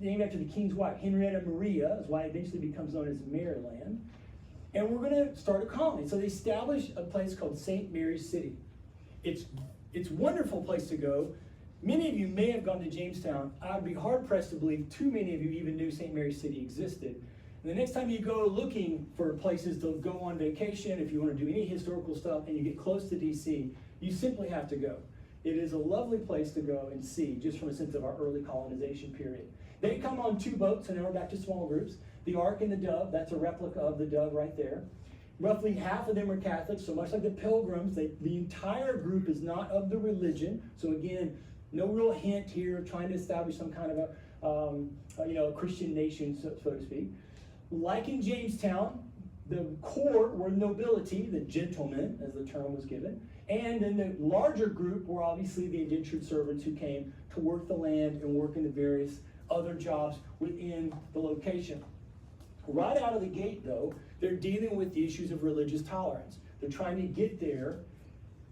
named after the king's wife, Henrietta Maria, is why it eventually becomes known as Maryland. And we're going to start a colony. So they established a place called St. Mary's City. It's a wonderful place to go. Many of you may have gone to Jamestown. I would be hard-pressed to believe too many of you even knew St. Mary's City existed. And the next time you go looking for places to go on vacation, if you want to do any historical stuff and you get close to DC, you simply have to go. It is a lovely place to go and see, just from a sense of our early colonization period. They come on 2 boats, and now we're back to small groups. The Ark and the Dove, that's a replica of the Dove right there. Roughly half of them are Catholics, so much like the Pilgrims, the entire group is not of the religion. So again, no real hint here of trying to establish some kind of a Christian nation, so to speak. Like in Jamestown, the core were nobility, the gentlemen, as the term was given, and then the larger group were obviously the indentured servants who came to work the land and work in the various other jobs within the location. Right out of the gate, though, they're dealing with the issues of religious tolerance. They're trying to get there.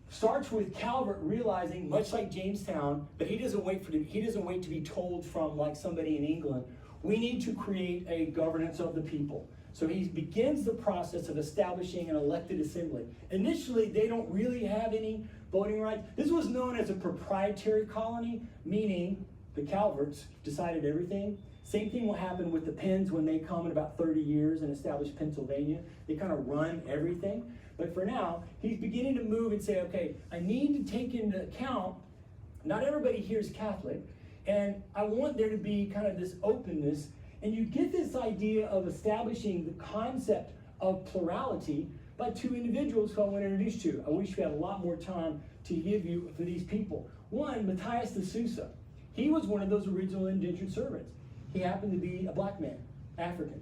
Starts with Calvert realizing, much like Jamestown, that he doesn't wait to be told from like somebody in England, we need to create a governance of the people. So he begins the process of establishing an elected assembly. Initially, they don't really have any voting rights. This was known as a proprietary colony, meaning the Calverts decided everything. Same thing will happen with the Penns when they come in about 30 years and establish Pennsylvania. They kind of run everything. But for now, he's beginning to move and say, okay, I need to take into account, not everybody here is Catholic, and I want there to be kind of this openness. And you get this idea of establishing the concept of plurality by 2 individuals who I want to introduce to you. I wish we had a lot more time to give you for these people. One, Matthias de Sousa. He was one of those original indentured servants. He happened to be a black man, African,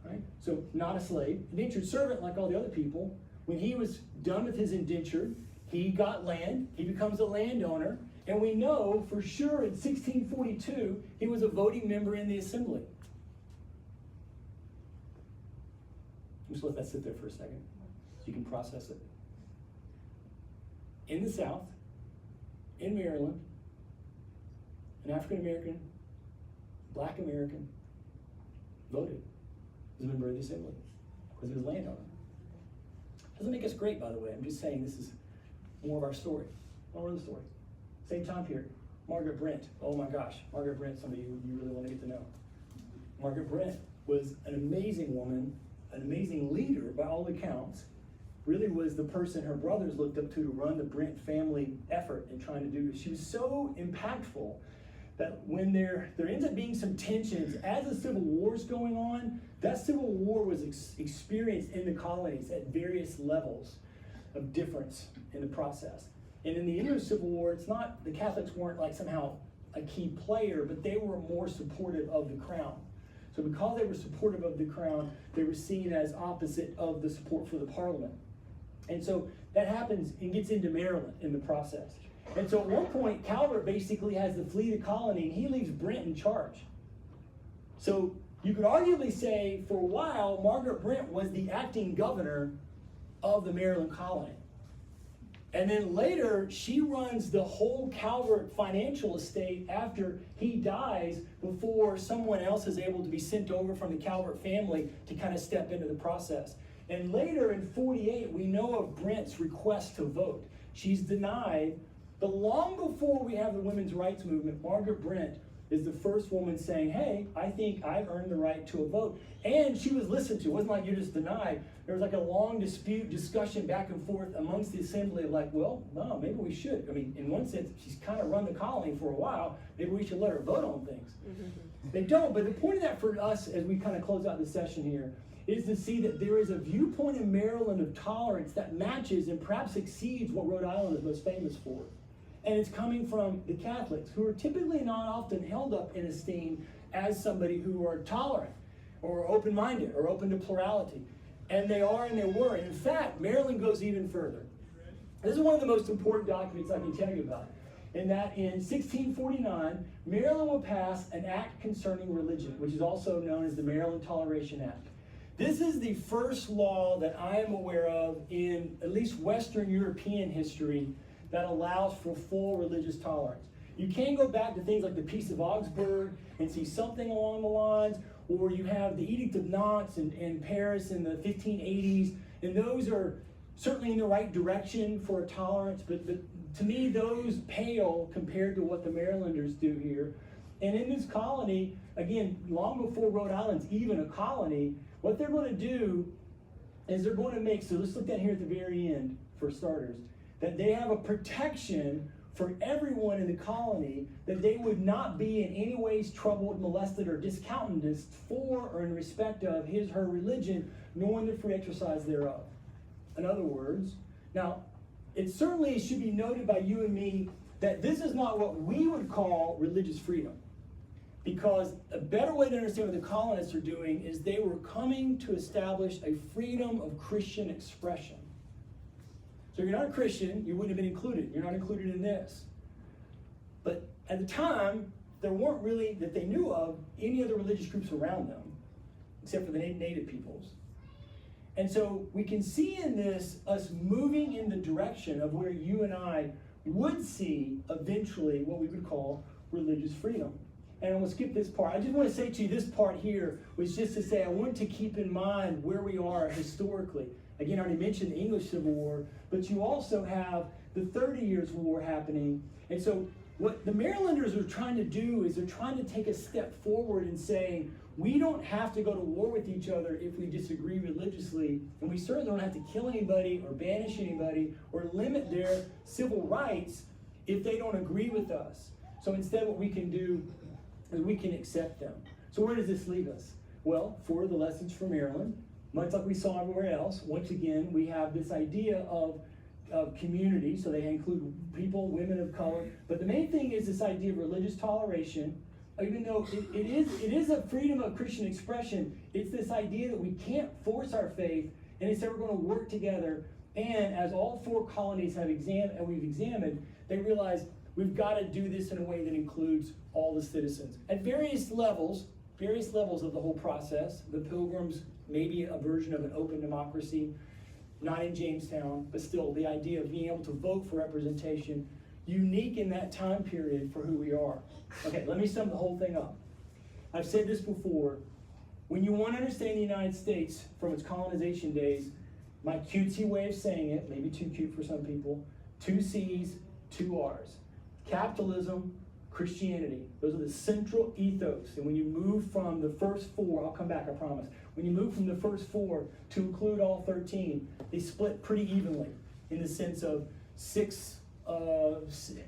right? So not a slave, indentured servant like all the other people. When he was done with his indenture, he got land, he becomes a landowner, and we know for sure in 1642, he was a voting member in the assembly. Just let that sit there for a second so you can process it. In the South, in Maryland, an African American, black American, voted as a member of the assembly because he was a landowner. Doesn't make us great, by the way. I'm just saying this is more of our story. More of the story. Same time period. Margaret Brent. Oh my gosh. Margaret Brent, somebody you really want to get to know. Margaret Brent was an amazing woman, an amazing leader by all accounts. Really was the person her brothers looked up to run the Brent family effort in trying to do this. She was so impactful that when there ends up being some tensions as the Civil War is going on, that Civil War was experienced in the colonies at various levels of difference in the process. And in the English Civil War, it's not, the Catholics weren't like somehow a key player, but they were more supportive of the crown. So because they were supportive of the crown, they were seen as opposite of the support for the Parliament. And so that happens and gets into Maryland in the process. And so at one point, Calvert basically has to flee the colony, and he leaves Brent in charge. So you could arguably say, for a while, Margaret Brent was the acting governor of the Maryland colony. And then later, she runs the whole Calvert financial estate after he dies, before someone else is able to be sent over from the Calvert family to kind of step into the process. And later in 48, we know of Brent's request to vote. She's denied, but long before we have the women's rights movement, Margaret Brent is the first woman saying, hey, I think I've earned the right to a vote. And she was listened to. It wasn't like you just denied. There was like a long discussion back and forth amongst the assembly of like, well, no, maybe we should. I mean, in one sense, she's kind of run the colony for a while. Maybe we should let her vote on things. They don't, but the point of that for us as we kind of close out the session here is to see that there is a viewpoint in Maryland of tolerance that matches and perhaps exceeds what Rhode Island is most famous for. And it's coming from the Catholics, who are typically not often held up in esteem as somebody who are tolerant or open-minded or open to plurality. And they are and they were. And in fact, Maryland goes even further. This is one of the most important documents I can tell you about. In that in 1649, Maryland will pass an act concerning religion, which is also known as the Maryland Toleration Act. This is the first law that I am aware of in at least Western European history that allows for full religious tolerance. You can go back to things like the Peace of Augsburg and see something along the lines, or you have the Edict of Nantes in Paris in the 1580s, and those are certainly in the right direction for a tolerance, but to me those pale compared to what the Marylanders do here. And in this colony, again, long before Rhode Island's even a colony, what they're going to do is they're going to make, so let's look down here at the very end for starters, that they have a protection for everyone in the colony that they would not be in any ways troubled, molested, or discountenanced for or in respect of his, her religion, nor in the free exercise thereof. In other words, now, it certainly should be noted by you and me that this is not what we would call religious freedom. Because a better way to understand what the colonists are doing is they were coming to establish a freedom of Christian expression. So if you're not a Christian, you wouldn't have been included. You're not included in this. But at the time, there weren't really, that they knew of, any other religious groups around them, except for the native peoples. And so we can see in this us moving in the direction of where you and I would see eventually what we would call religious freedom. And I'm going to skip this part. I just want to say to you, this part here was just to say I want to keep in mind where we are historically. Again, I already mentioned the English Civil War, but you also have the 30 Years' War happening. And so what the Marylanders are trying to do is they're trying to take a step forward and saying, we don't have to go to war with each other if we disagree religiously, and we certainly don't have to kill anybody or banish anybody or limit their civil rights if they don't agree with us. So instead what we can do is we can accept them. So where does this leave us? Well, for the lessons from Maryland, much like we saw everywhere else, once again, we have this idea of community, so they include people, women of color, but the main thing is this idea of religious toleration. Even though it is a freedom of Christian expression, it's this idea that we can't force our faith, and instead we're going to work together. And as all four colonies have we've examined, they realize we've got to do this in a way that includes all the citizens. At various levels of the whole process, the Pilgrims, maybe a version of an open democracy, not in Jamestown, but still the idea of being able to vote for representation, unique in that time period for who we are. Okay, let me sum the whole thing up. I've said this before. When you want to understand the United States from its colonization days, my cutesy way of saying it, maybe too cute for some people, 2 C's, 2 R's. Capitalism, Christianity. Those are the central ethos. And when you move from the first 4, I'll come back, I promise. When you move from the first 4 to include all 13, they split pretty evenly in the sense of 6, I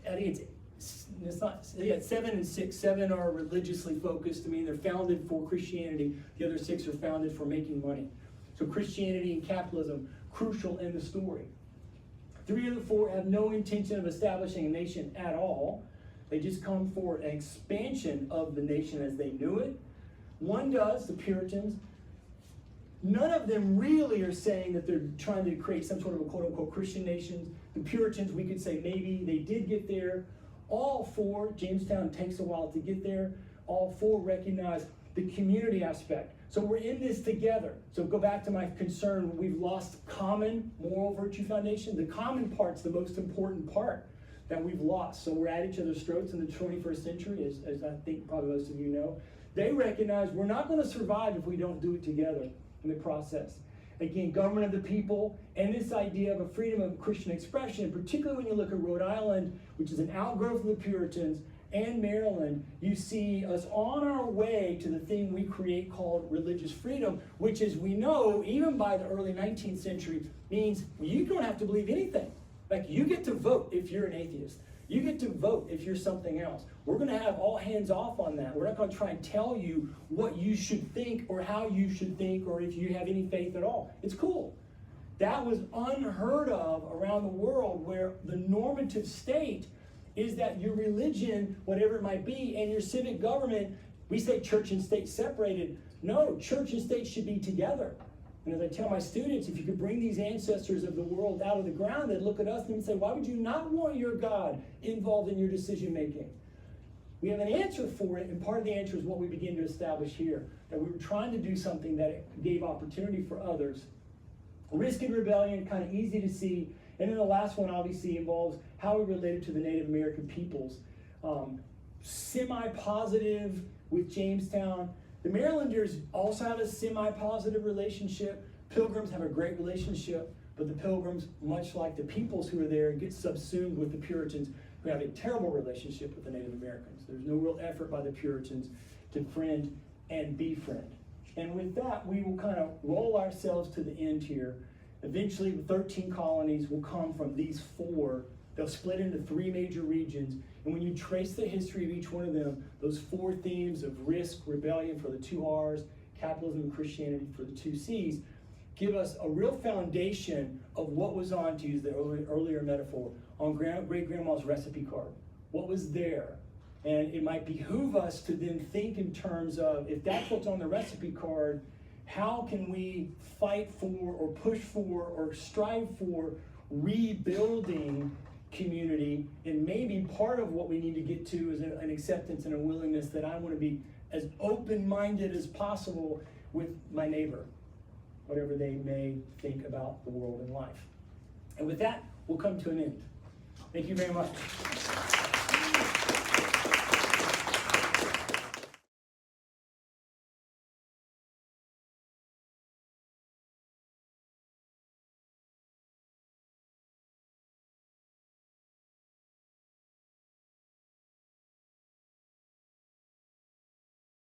think it's not, yeah, 7 and 6. 7 are religiously focused. I mean, they're founded for Christianity. The other 6 are founded for making money. So Christianity and capitalism, crucial in the story. 3 of the 4 have no intention of establishing a nation at all. They just come for an expansion of the nation as they knew it. 1 does, the Puritans. None of them really are saying that they're trying to create some sort of a quote-unquote Christian nation. The Puritans, we could say maybe they did get there. All 4, Jamestown takes a while to get there. All 4 recognize the community aspect. So we're in this together. So go back to my concern, we've lost common moral virtue foundation. The common part's the most important part. that we've lost. So we're at each other's throats in the 21st century, as I think probably most of you know. They recognize we're not going to survive if we don't do it together in the process. Again, government of the people, and this idea of a freedom of Christian expression, particularly when you look at Rhode Island, which is an outgrowth of the Puritans, and Maryland, you see us on our way to the thing we create called religious freedom, which, as we know, even by the early 19th century, means you don't have to believe anything. Like, you get to vote if you're an atheist. You get to vote if you're something else. We're going to have all hands off on that. We're not going to try and tell you what you should think or how you should think or if you have any faith at all. It's cool. That was unheard of around the world, where the normative state is that your religion, whatever it might be, and your civic government, we say church and state separated. No, church and state should be together. And as I tell my students, if you could bring these ancestors of the world out of the ground, they'd look at us and say, why would you not want your God involved in your decision making? We have an answer for it, and part of the answer is what we begin to establish here, that we were trying to do something that gave opportunity for others. Risk and rebellion, kind of easy to see. And then the last one obviously involves how we related to the Native American peoples. Semi-positive with Jamestown. The Marylanders also have a semi-positive relationship. Pilgrims have a great relationship, but the Pilgrims, much like the peoples who are there, get subsumed with the Puritans, who have a terrible relationship with the Native Americans. There's no real effort by the Puritans to friend and befriend. And with that, we will kind of roll ourselves to the end here. Eventually, the 13 colonies will come from these four. They'll split into three major regions. And when you trace the history of each one of them, those four themes of risk, rebellion for the two R's, capitalism and Christianity for the two C's, give us a real foundation of what was on, to use the earlier metaphor, on great-grandma's recipe card. What was there? And it might behoove us to then think in terms of, if that's what's on the recipe card, how can we fight for or push for or strive for rebuilding community? And maybe part of what we need to get to is an acceptance and a willingness that I want to be as open-minded as possible with my neighbor, whatever they may think about the world and life. And with that, we'll come to an end. Thank you very much.